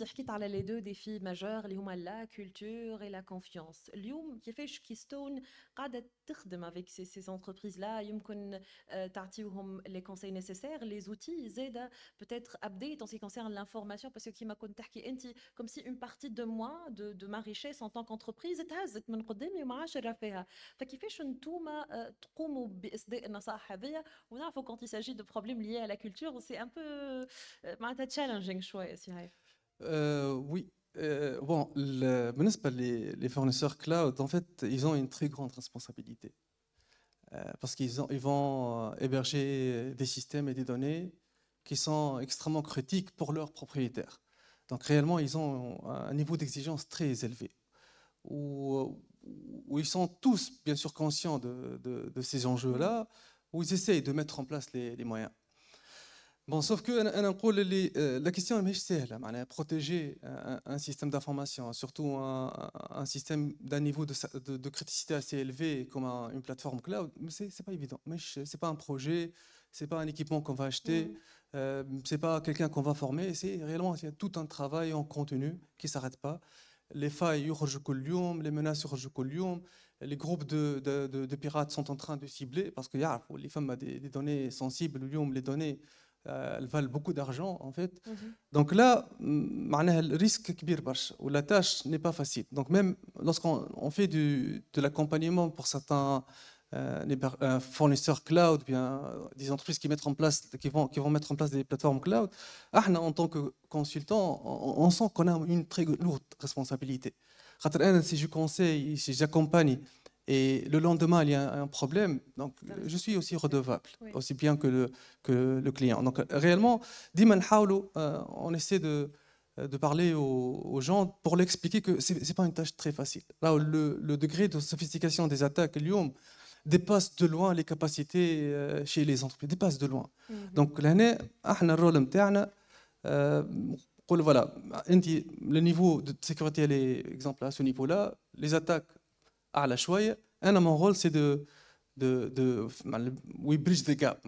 les deux défis majeurs, la culture et la confiance. اليوم كيفاش كيستون قاعدة تخدم avec ces entreprises-là, يمكن تعطيوهم les conseils nécessaires, les outils, زاد peut-être update en ce qui concerne l'information, parce que كيما كنت تحكي انت comme si une partie de moi, de ma richesse en tant qu'entreprise تهزت من قدامي وما عادش نرى فيها. فكيفاش نتوما تقوموا بإصداء النصائح هذيا ونعرفوا quand il s'agit de problèmes liés à la culture, c'est un peu challenging شوية سي هاي. Oui. Bon, les fournisseurs cloud, en fait, ils ont une très grande responsabilité. Parce qu'ils vont héberger des systèmes et des données qui sont extrêmement critiques pour leurs propriétaires. Donc réellement, ils ont un niveau d'exigence très élevé. Où ils sont tous, bien sûr, conscients de ces enjeux-là, où ils essayent de mettre en place les moyens. Bon, sauf que la question est simple, protéger un système d'information, surtout un système d'un niveau de criticité assez élevé comme une plateforme cloud, c'est pas évident. Mais c'est pas un projet, c'est pas un équipement qu'on va acheter, c'est pas quelqu'un qu'on va former. C'est réellement tout un travail en continu qui s'arrête pas. Les failles يخرجوا كل يوم, les menaces يخرجوا كل يوم, les groupes de pirates sont en train de cibler parce qu'il y a les femmes des données sensibles, les données elles valent beaucoup d'argent en fait. Donc là, le risque est كبير برشا ou la tâche n'est pas facile. Donc même lorsqu'on fait de l'accompagnement pour certains fournisseurs cloud, bien des entreprises qui vont mettre en place des plateformes cloud, en tant que consultant, on sent qu'on a une très lourde responsabilité. Si je conseille, si j'accompagne et le lendemain il y a un problème, donc je suis aussi redevable, aussi bien que le client. Donc réellement, on essaie de parler aux gens pour l'expliquer que c'est pas une tâche très facile. Là, le degré de sophistication des attaques dépasse de loin les capacités chez les entreprises, dépasse de loin. Donc l'année, le rôle نتاعنا voilà, le niveau de sécurité est exemple à ce niveau-là, les attaques أعلى شوية. Mon rôle c'est we bridge the gap.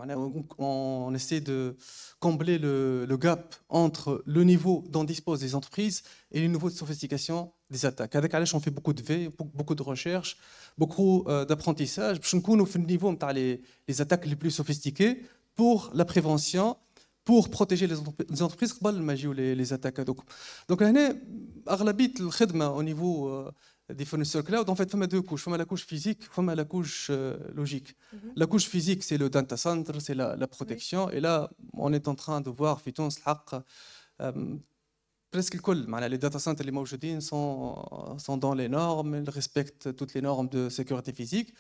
On essaie de combler le gap entre le niveau dont disposent les entreprises et le niveau de sophistication des attaques. Avec Alech, on fait beaucoup de veille, beaucoup de recherche, beaucoup d'apprentissage. Nous sommes au niveau les attaques les plus sophistiquées pour la prévention, pour protéger les entreprises, les attaques. Donc, au niveau des fournisseurs cloud, en fait, il y a deux couches. Il y a la couche physique, il y a la couche logique. La couche physique, c'est le data center, c'est la protection. Et là, on est en train de voir, presque les data centers les موجودين sont dans les normes, ils respectent toutes les normes de sécurité physique.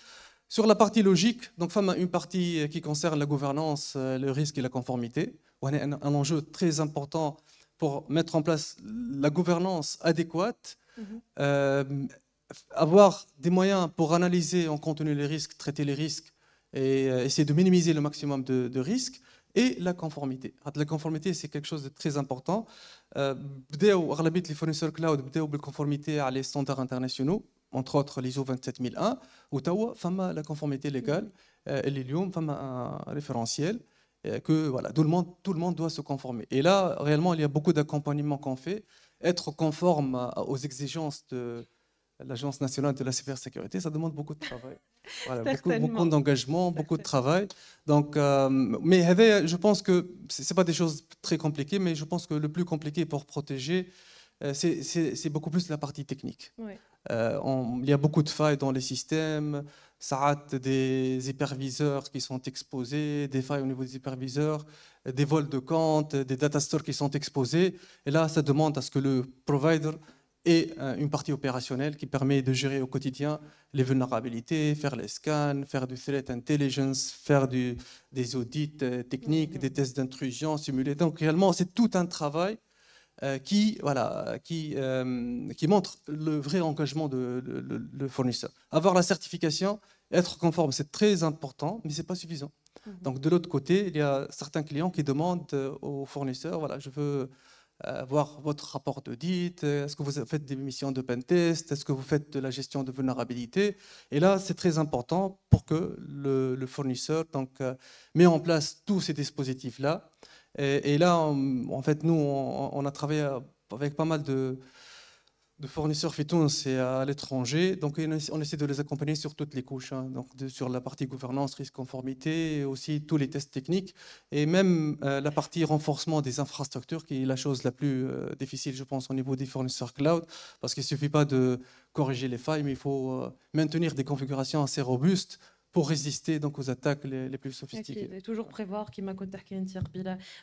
Sur la partie logique, donc il y a une partie qui concerne la gouvernance, le risque et la conformité. On a un enjeu très important pour mettre en place la gouvernance adéquate, avoir des moyens pour analyser en continu les risques, traiter les risques et essayer de minimiser le maximum de risques. Et la conformité. La conformité, c'est quelque chose de très important. Les fournisseurs cloud ont la conformité à les standards internationaux, entre autres l'ISO 27001, où la conformité légale, il y a un référentiel que voilà, tout le monde doit se conformer. Et là, réellement, il y a beaucoup d'accompagnement qu'on fait. Être conforme aux exigences de l'Agence nationale de la cybersécurité, ça demande beaucoup de travail. Voilà, beaucoup d'engagement, beaucoup de travail. Donc, mais je pense que ce n'est pas des choses très compliquées, mais je pense que le plus compliqué pour protéger, c'est beaucoup plus la partie technique. Oui. Il y a beaucoup de failles dans les systèmes, ça rate des hyperviseurs qui sont exposés, des failles au niveau des hyperviseurs, des vols de comptes, des data stores qui sont exposés. Et là, ça demande à ce que le provider et une partie opérationnelle qui permet de gérer au quotidien les vulnérabilités, faire les scans, faire du threat intelligence, faire des audits techniques, des tests d'intrusion simulés. Donc réellement, c'est tout un travail qui montre le vrai engagement de fournisseur. Avoir la certification, être conforme, c'est très important, mais ce n'est pas suffisant. Donc de l'autre côté, il y a certains clients qui demandent aux fournisseurs, voilà, je veux voir votre rapport d'audit, est-ce que vous faites des missions de pentest, est-ce que vous faites de la gestion de vulnérabilité. Et là, c'est très important pour que le fournisseur met en place tous ces dispositifs-là. Et là, en fait, nous, on a travaillé avec pas mal de fournisseurs Fitoun, c'est à l'étranger. Donc, on essaie de les accompagner sur toutes les couches, hein. Donc, sur la partie gouvernance, risque, conformité, et aussi tous les tests techniques, et même la partie renforcement des infrastructures, qui est la chose la plus difficile, je pense, au niveau des fournisseurs cloud, parce qu'il ne suffit pas de corriger les failles, mais il faut maintenir des configurations assez robustes pour résister donc aux attaques les plus sophistiquées. Et toujours prévoir qui m'a contacté.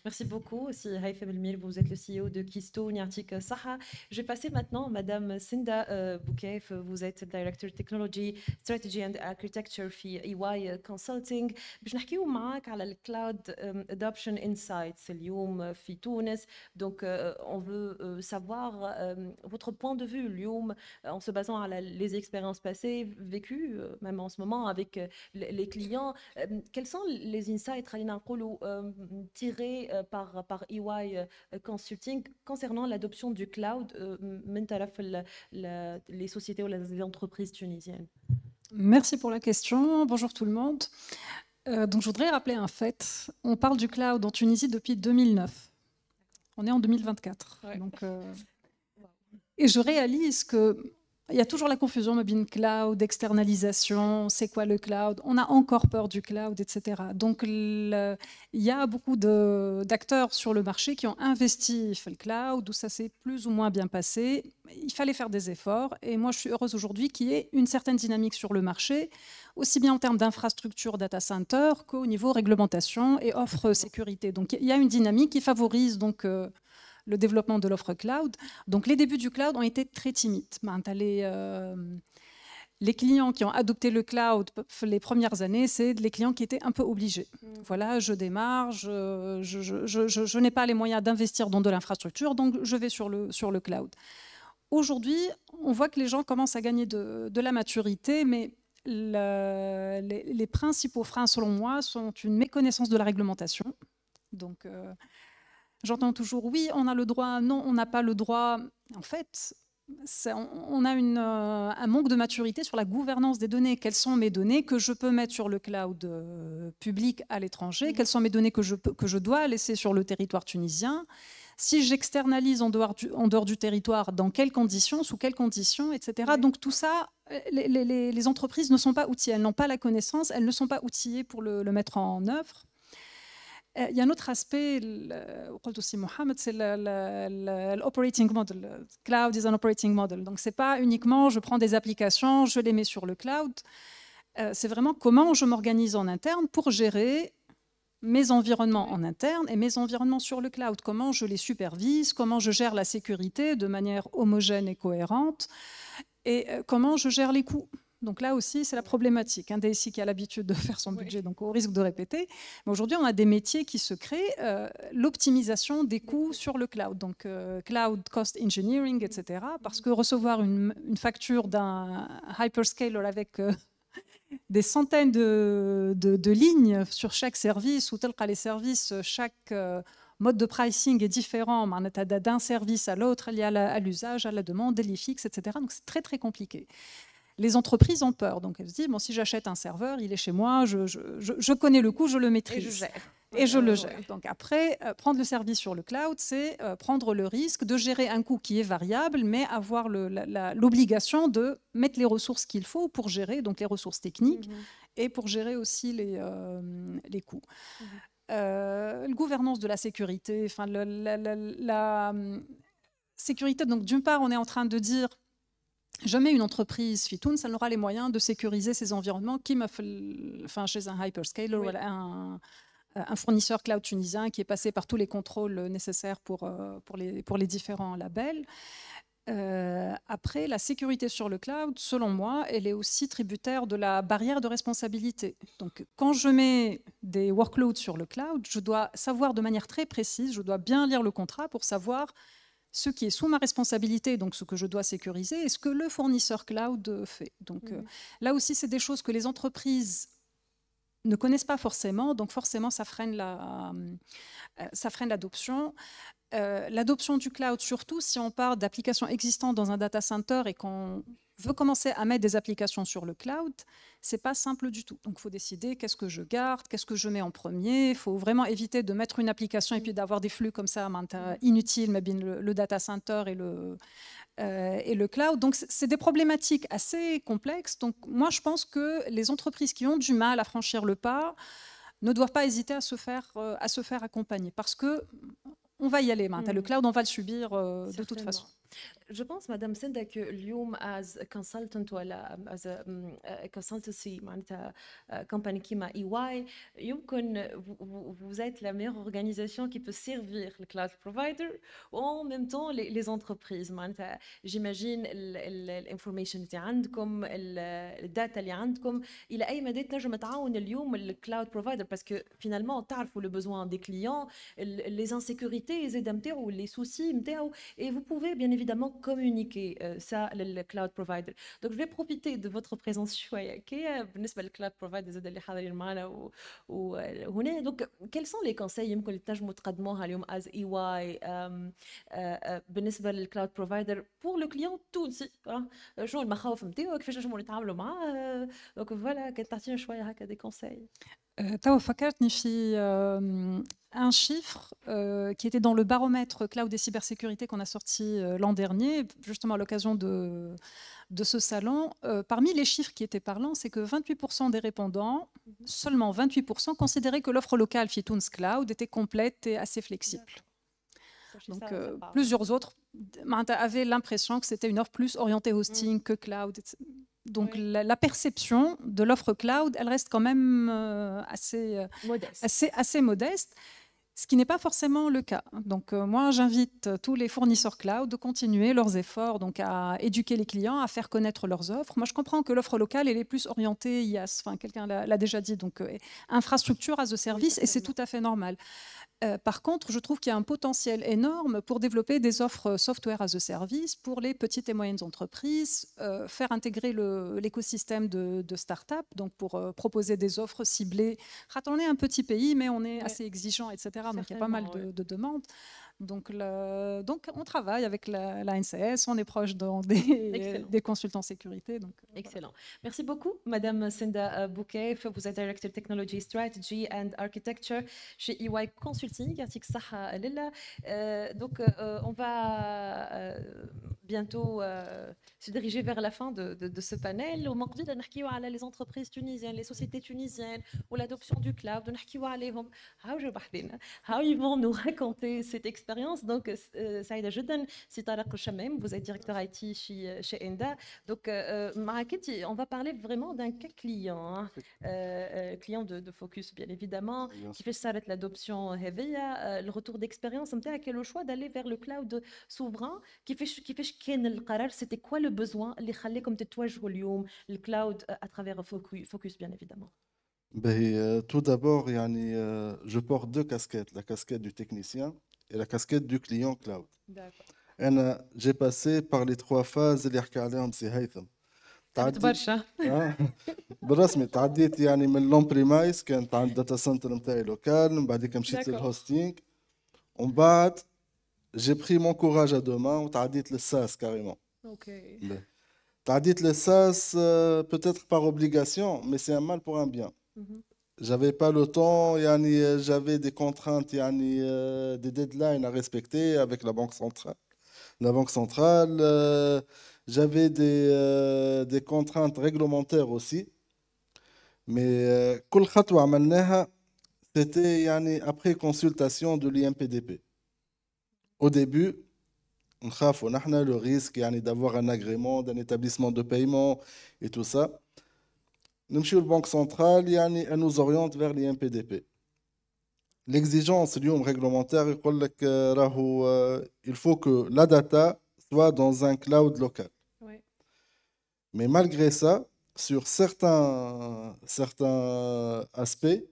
Merci beaucoup. Si Haïfem Elmir, vous êtes le CEO de Kisto Niartik Saha. Je vais passer maintenant Madame Sinda Boukaif, vous êtes Director Technology Strategy and Architecture في EY Consulting. باش نحكيو معاك على الكلاود adoption insights اليوم في تونس. Donc on veut savoir votre point de vue اليوم en se basant à les expériences passées vécues même en ce moment avec les clients. Quels sont les insights tirés par EY Consulting concernant l'adoption du cloud les sociétés ou les entreprises tunisiennes? Merci pour la question. Bonjour tout le monde. Donc, je voudrais rappeler un fait. On parle du cloud en Tunisie depuis 2009. On est en 2024. Ouais. Donc, et je réalise qu'il y a toujours la confusion, mobile cloud, externalisation, c'est quoi le cloud? On a encore peur du cloud, etc. Donc, il y a beaucoup d'acteurs sur le marché qui ont investi dans le cloud, où ça s'est plus ou moins bien passé. Il fallait faire des efforts. Et moi, je suis heureuse aujourd'hui qu'il y ait une certaine dynamique sur le marché, aussi bien en termes d'infrastructure data center qu'au niveau réglementation et offre sécurité. Donc, il y a une dynamique qui favorise donc le développement de l'offre cloud. Donc, les débuts du cloud ont été très timides. Les clients qui ont adopté le cloud les premières années, c'est les clients qui étaient un peu obligés. Voilà, je démarre, je n'ai pas les moyens d'investir dans de l'infrastructure, donc je vais sur le cloud. Aujourd'hui, on voit que les gens commencent à gagner de la maturité, mais les principaux freins, selon moi, sont une méconnaissance de la réglementation. Donc, j'entends toujours, oui, on a le droit, non, on n'a pas le droit. En fait, on a un manque de maturité sur la gouvernance des données. Quelles sont mes données que je peux mettre sur le cloud public à l'étranger? Quelles sont mes données que je dois laisser sur le territoire tunisien? Si j'externalise en dehors du territoire, dans quelles conditions, sous quelles conditions, etc. Donc tout ça, les entreprises ne sont pas outillées, elles n'ont pas la connaissance, elles ne sont pas outillées pour le mettre en œuvre. Il y a un autre aspect, قلت aussi Mohamed, c'est l'operating model. Cloud is an operating model. Donc, ce n'est pas uniquement je prends des applications, je les mets sur le cloud. C'est vraiment comment je m'organise en interne pour gérer mes environnements en interne et mes environnements sur le cloud. Comment je les supervise, comment je gère la sécurité de manière homogène et cohérente et comment je gère les coûts. Donc là aussi, c'est la problématique. Un DSI qui a l'habitude de faire son budget, donc au risque de répéter. Mais aujourd'hui, on a des métiers qui se créent, l'optimisation des coûts sur le cloud, donc cloud cost engineering, etc. Parce que recevoir une facture d'un hyperscaler avec des centaines de lignes sur chaque service, où tel que les services, chaque mode de pricing est différent, d'un service à l'autre, lié à l'usage, à la demande, les fixes, etc. Donc c'est très très compliqué. Les entreprises ont peur, donc elles se disent bon, si j'achète un serveur, il est chez moi, je connais le coût, je le maîtrise. Et je le gère. Donc après, prendre le service sur le cloud, c'est prendre le risque de gérer un coût qui est variable, mais avoir l'obligation de mettre les ressources qu'il faut pour gérer, donc les ressources techniques, et pour gérer aussi les coûts. La gouvernance de la sécurité, enfin la sécurité, donc d'une part, on est en train de dire jamais une entreprise Fitoun, ça n'aura les moyens de sécuriser ses environnements chez un hyperscaler ou un fournisseur cloud tunisien qui est passé par tous les contrôles nécessaires pour les différents labels. Après, la sécurité sur le cloud, selon moi, elle est aussi tributaire de la barrière de responsabilité. Donc, quand je mets des workloads sur le cloud, je dois savoir de manière très précise, je dois bien lire le contrat pour savoir ce qui est sous ma responsabilité, donc ce que je dois sécuriser, et ce que le fournisseur cloud fait. Donc là aussi, c'est des choses que les entreprises ne connaissent pas forcément, donc forcément, ça freine l'adoption. L'adoption du cloud, surtout si on part d'applications existantes dans un data center et qu'on veut commencer à mettre des applications sur le cloud, c'est pas simple du tout. Donc, il faut décider qu'est-ce que je garde, qu'est-ce que je mets en premier. Il faut vraiment éviter de mettre une application et puis d'avoir des flux comme ça inutiles, mais bien le data center et le cloud. Donc, c'est des problématiques assez complexes. Donc, moi, je pense que les entreprises qui ont du mal à franchir le pas ne doivent pas hésiter à se faire accompagner, parce que on va y aller. Le cloud, on va le subir de toute façon. Je pense, Madame Senda, que اليوم as a consultant ou as a consultancy معناتها company كيما EY يمكن vous êtes la meilleure organisation qui peut servir le cloud provider ou en même temps les entreprises. معناتها j'imagine l'information اللي عندكم الداتا اللي عندكم إلى أي مدى تنجم تعاون اليوم le cloud provider parce que finalement تعرفوا le besoin des clients, les insécurités, les aides نتاعو, les soucis نتاعو, et vous pouvez bien évidemment communiquer ça le cloud provider. Donc je vais profiter de votre présence شوية كي بالنسبة للcloud provider زاد اللي حاضرين معنا وهنا. Donc quels sont les conseils يمكن اللي تنجموا تقدموها اليوم as EY بالنسبة للcloud provider pour le client التونسي؟ شنو المخاوف نتاعو، كيفاش نجموا نتعاملوا معاه؟ Donc voilà, كي تعطينا شوية هكا des conseils. توا فكرتني في un chiffre qui était dans le baromètre cloud et cybersécurité qu'on a sorti l'an dernier, justement à l'occasion de ce salon. Parmi les chiffres qui étaient parlants, c'est que 28% des répondants, seulement 28%, considéraient que l'offre locale Fitoun's Cloud était complète et assez flexible. Donc plusieurs autres avaient l'impression que c'était une offre plus orientée hosting que cloud, etc. Donc la perception de l'offre cloud, elle reste quand même assez modeste, ce qui n'est pas forcément le cas. Donc moi, j'invite tous les fournisseurs cloud de continuer leurs efforts, donc à éduquer les clients, à faire connaître leurs offres. Moi, je comprends que l'offre locale, elle est plus orientée IaaS, enfin, quelqu'un l'a déjà dit, donc infrastructure as a service, et c'est tout à fait normal. Par contre, je trouve qu'il y a un potentiel énorme pour développer des offres software as a service pour les petites et moyennes entreprises, faire intégrer l'écosystème de start-up, donc pour proposer des offres ciblées. On est un petit pays, mais on est assez exigeant, etc. Donc il y a pas mal de demandes. Donc on travaille avec la NCS, on est proche des consultants sécurité. Donc, excellent. Voilà. Merci beaucoup, Madame Senda Boukaif. Vous êtes Director Technology Strategy and Architecture chez EY Consulting, يعطيك الصحة لله. Donc on va bientôt se diriger vers la fin de ce panel. ومقبل نحكيو على les entreprises tunisiennes, les sociétés tunisiennes ou l'adoption du cloud. ونحكيو عليهم how ils vont nous raconter cette expérience. Donc سعيدة جدا سي طارق الشمام, vous êtes directeur IT chez Enda. Donc معك on va parler vraiment d'un cas client, client de Focus bien évidemment, qui fait ça avec l'adoption هذيا, le retour d'expérience نتاعك, le choix d'aller vers le cloud souverain. كيفاش كان القرار, c'était quoi le besoin اللي خليكم تتوجهوا اليوم الكلاود à travers Focus bien évidemment. Tout d'abord, je porte deux casquettes, la casquette du technicien et la casquette du client cloud. D'accord. J'ai passé par les trois phases اللي حكى عليهم سي هيثم. تعبت برشا. بالرسمي تعديت من لون بريمايس, كانت عند داتا سنتر نتاعي لوكال, من بعد مشيت للهوستينغ, ومن بعد j'ai pris mon courage à deux mains وتعديت للساس carrément. OK. تعديت للساس peut-être par obligation, mais c'est un mal pour un bien. J'avais pas le temps, j'avais des contraintes, des deadlines à respecter avec la banque centrale. J'avais des contraintes réglementaires aussi. Mais كل خطوة عملناها, c'était après consultation de l'IMPDP. Au début, on a le risque d'avoir un agrément d'un établissement de paiement et tout ça. Nous sommes la banque centrale, elle nous oriente vers l'IMPDP. L'exigence réglementaire, il faut que la data soit dans un cloud local. Oui. Mais malgré ça, sur certains aspects,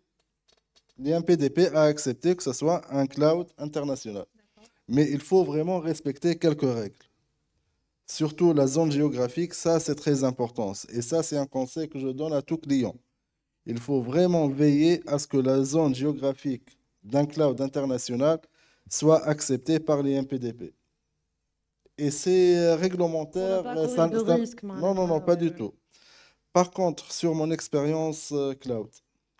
l'IMPDP a accepté que ce soit un cloud international. Mais il faut vraiment respecter quelques règles. Surtout la zone géographique, ça c'est très important. Et ça c'est un conseil que je donne à tout client. Il faut vraiment veiller à ce que la zone géographique d'un cloud international soit acceptée par les MPDP. Et c'est réglementaire. Non, pas du tout. Par contre, sur mon expérience cloud,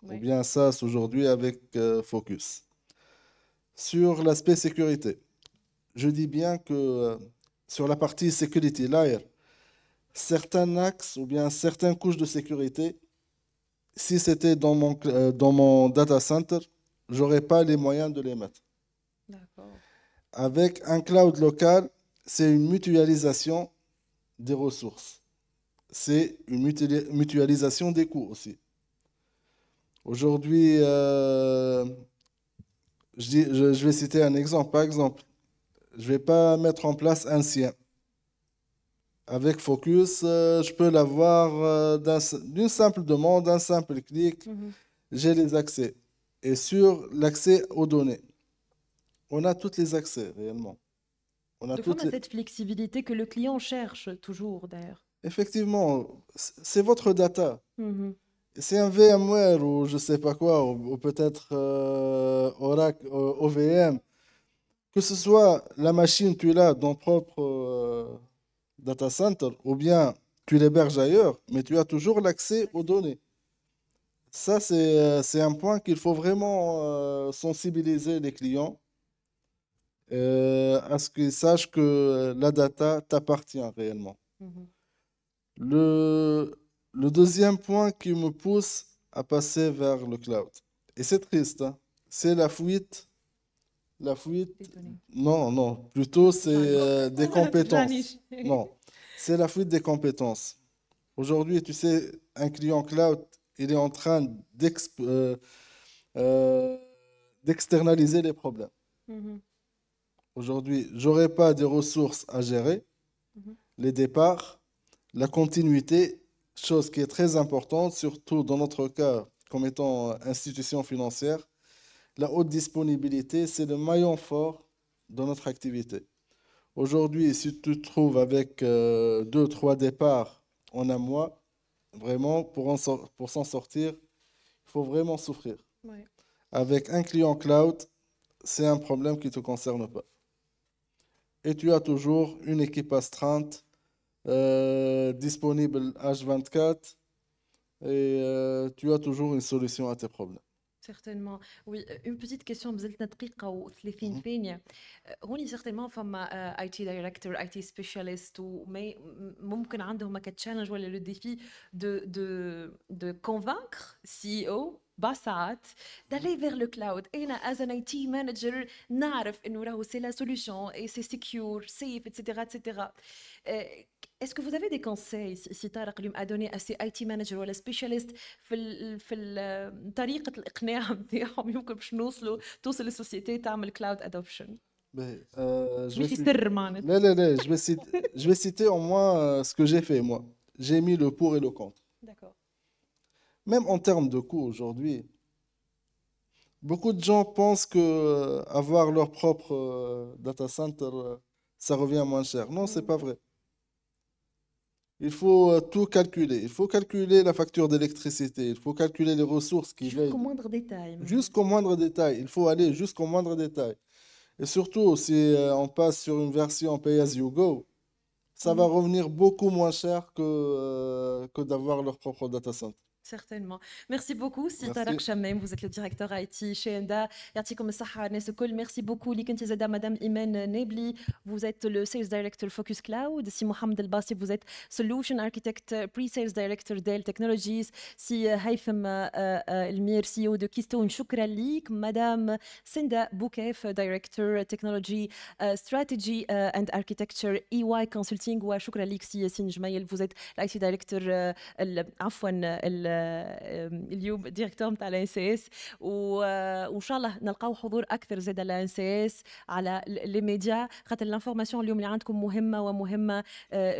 ou bien SaaS aujourd'hui avec Focus, sur l'aspect sécurité, je dis bien que sur la partie security layer, certains axes ou bien certaines couches de sécurité, si c'était dans mon data center, j'aurais pas les moyens de les mettre. D'accord. Avec un cloud local, c'est une mutualisation des ressources. C'est une mutualisation des coûts aussi. Aujourd'hui, je vais citer un exemple. Par exemple, je ne vais pas mettre en place un SIEM. Avec Focus, je peux l'avoir d'une simple demande, d'un simple clic. J'ai les accès. Et sur l'accès aux données, on a tous les accès réellement. On a cette flexibilité que le client cherche toujours d'ailleurs. Effectivement, c'est votre data. C'est un VMware ou je ne sais pas quoi, ou peut-être Oracle, OVM. Que ce soit la machine, tu l'as dans propre data center, ou bien tu l'héberges ailleurs, mais tu as toujours l'accès aux données. Ça, c'est un point qu'il faut vraiment sensibiliser les clients à ce qu'ils sachent que la data t'appartient réellement. Le deuxième point qui me pousse à passer vers le cloud, et c'est triste, hein, c'est la fuite. Non, plutôt c'est des compétences. Non, c'est la fuite des compétences. Aujourd'hui, tu sais, un client cloud, il est en train d'externaliser les problèmes. Aujourd'hui, j'aurais pas des ressources à gérer, les départs, la continuité, chose qui est très importante, surtout dans notre cas, comme étant institution financière. La haute disponibilité, c'est le maillon fort de notre activité. Aujourd'hui, si tu te trouves avec 2-3 départs en un mois, vraiment, pour s'en sortir, il faut vraiment souffrir. Ouais. Avec un client cloud, c'est un problème qui ne te concerne pas. Et tu as toujours une équipe astreinte, disponible H24, et tu as toujours une solution à tes problèmes. Certainement. Oui, une petite question بزلتنا دقيقة و30 ثانية. هوني certainement فما IT director, IT specialist وما ممكن عندهم هكا challenge ولا le défi de convaincre CEO بساعات d'aller vers le cloud. أنا as an IT manager نعرف إنه راهو c'est la solution et c'est secure, safe, etc., etc. Est-ce que vous avez des conseils si طارق اليوم à donner à ces IT managers ولا specialist في طريقة الإقناع نتاعهم يمكن باش توصل السوسيتي تعمل cloud adoption؟ Je vais ماشي سر معناتها. là, je vais citer en moi ce que j'ai fait moi. J'ai mis le pour et le contre. D'accord. Même en termes de coût aujourd'hui, beaucoup de gens pensent que avoir leur propre data center, ça revient moins cher. Non, c'est pas vrai. Il faut tout calculer. Il faut calculer la facture d'électricité. Il faut calculer les ressources qui viennent. Jusqu'au moindre détail. Jusqu'au moindre détail. Il faut aller jusqu'au moindre détail. Et surtout, si on passe sur une version pay as you go, ça va revenir beaucoup moins cher que d'avoir leur propre data center. Certainement. Merci beaucoup. Si Tarek Chamem, vous êtes le directeur IT chez Enda. Yartikom Saha Nesokol. Merci beaucoup. Liken Tizada, Madame Imen Nebli. Vous êtes le Sales Director Focus Cloud. Si Mohamed El Bassi, vous êtes Solution Architect Pre-Sales Director Dell Technologies. Si Haifem Elmir, CEO de Keystone, Shukra Lik. Madame Senda Boukef, Director Technology Strategy and Architecture EY Consulting. Wa Shukra Lik, si Yassine Jmaïl, vous êtes l'IT Director Afwan اليوم ديريكتور نتاع الان سي اس وان شاء الله نلقاو حضور اكثر زاد الان سي اس على لي ميديا خاطر الانفورماسيون اليوم اللي عندكم مهمه ومهمه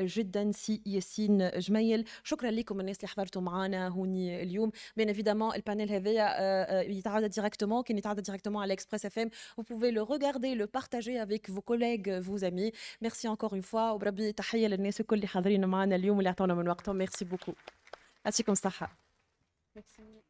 جدا. سي ياسين جميل شكرا لكم الناس اللي حضرتوا معنا هوني اليوم. بيان ايفيدامون البانيل هذايا يتعرض ديريكتومون كان يتعرض ديريكتومون على اكسبريس اف ام. Vous pouvez le regarder, le partager avec vos collègues, vos amis. Merci encore une fois وبربي تحيه للناس الكل اللي حاضرين معنا اليوم واللي عطونا من وقتهم. Merci beaucoup. يعطيكم الصحه. Merci.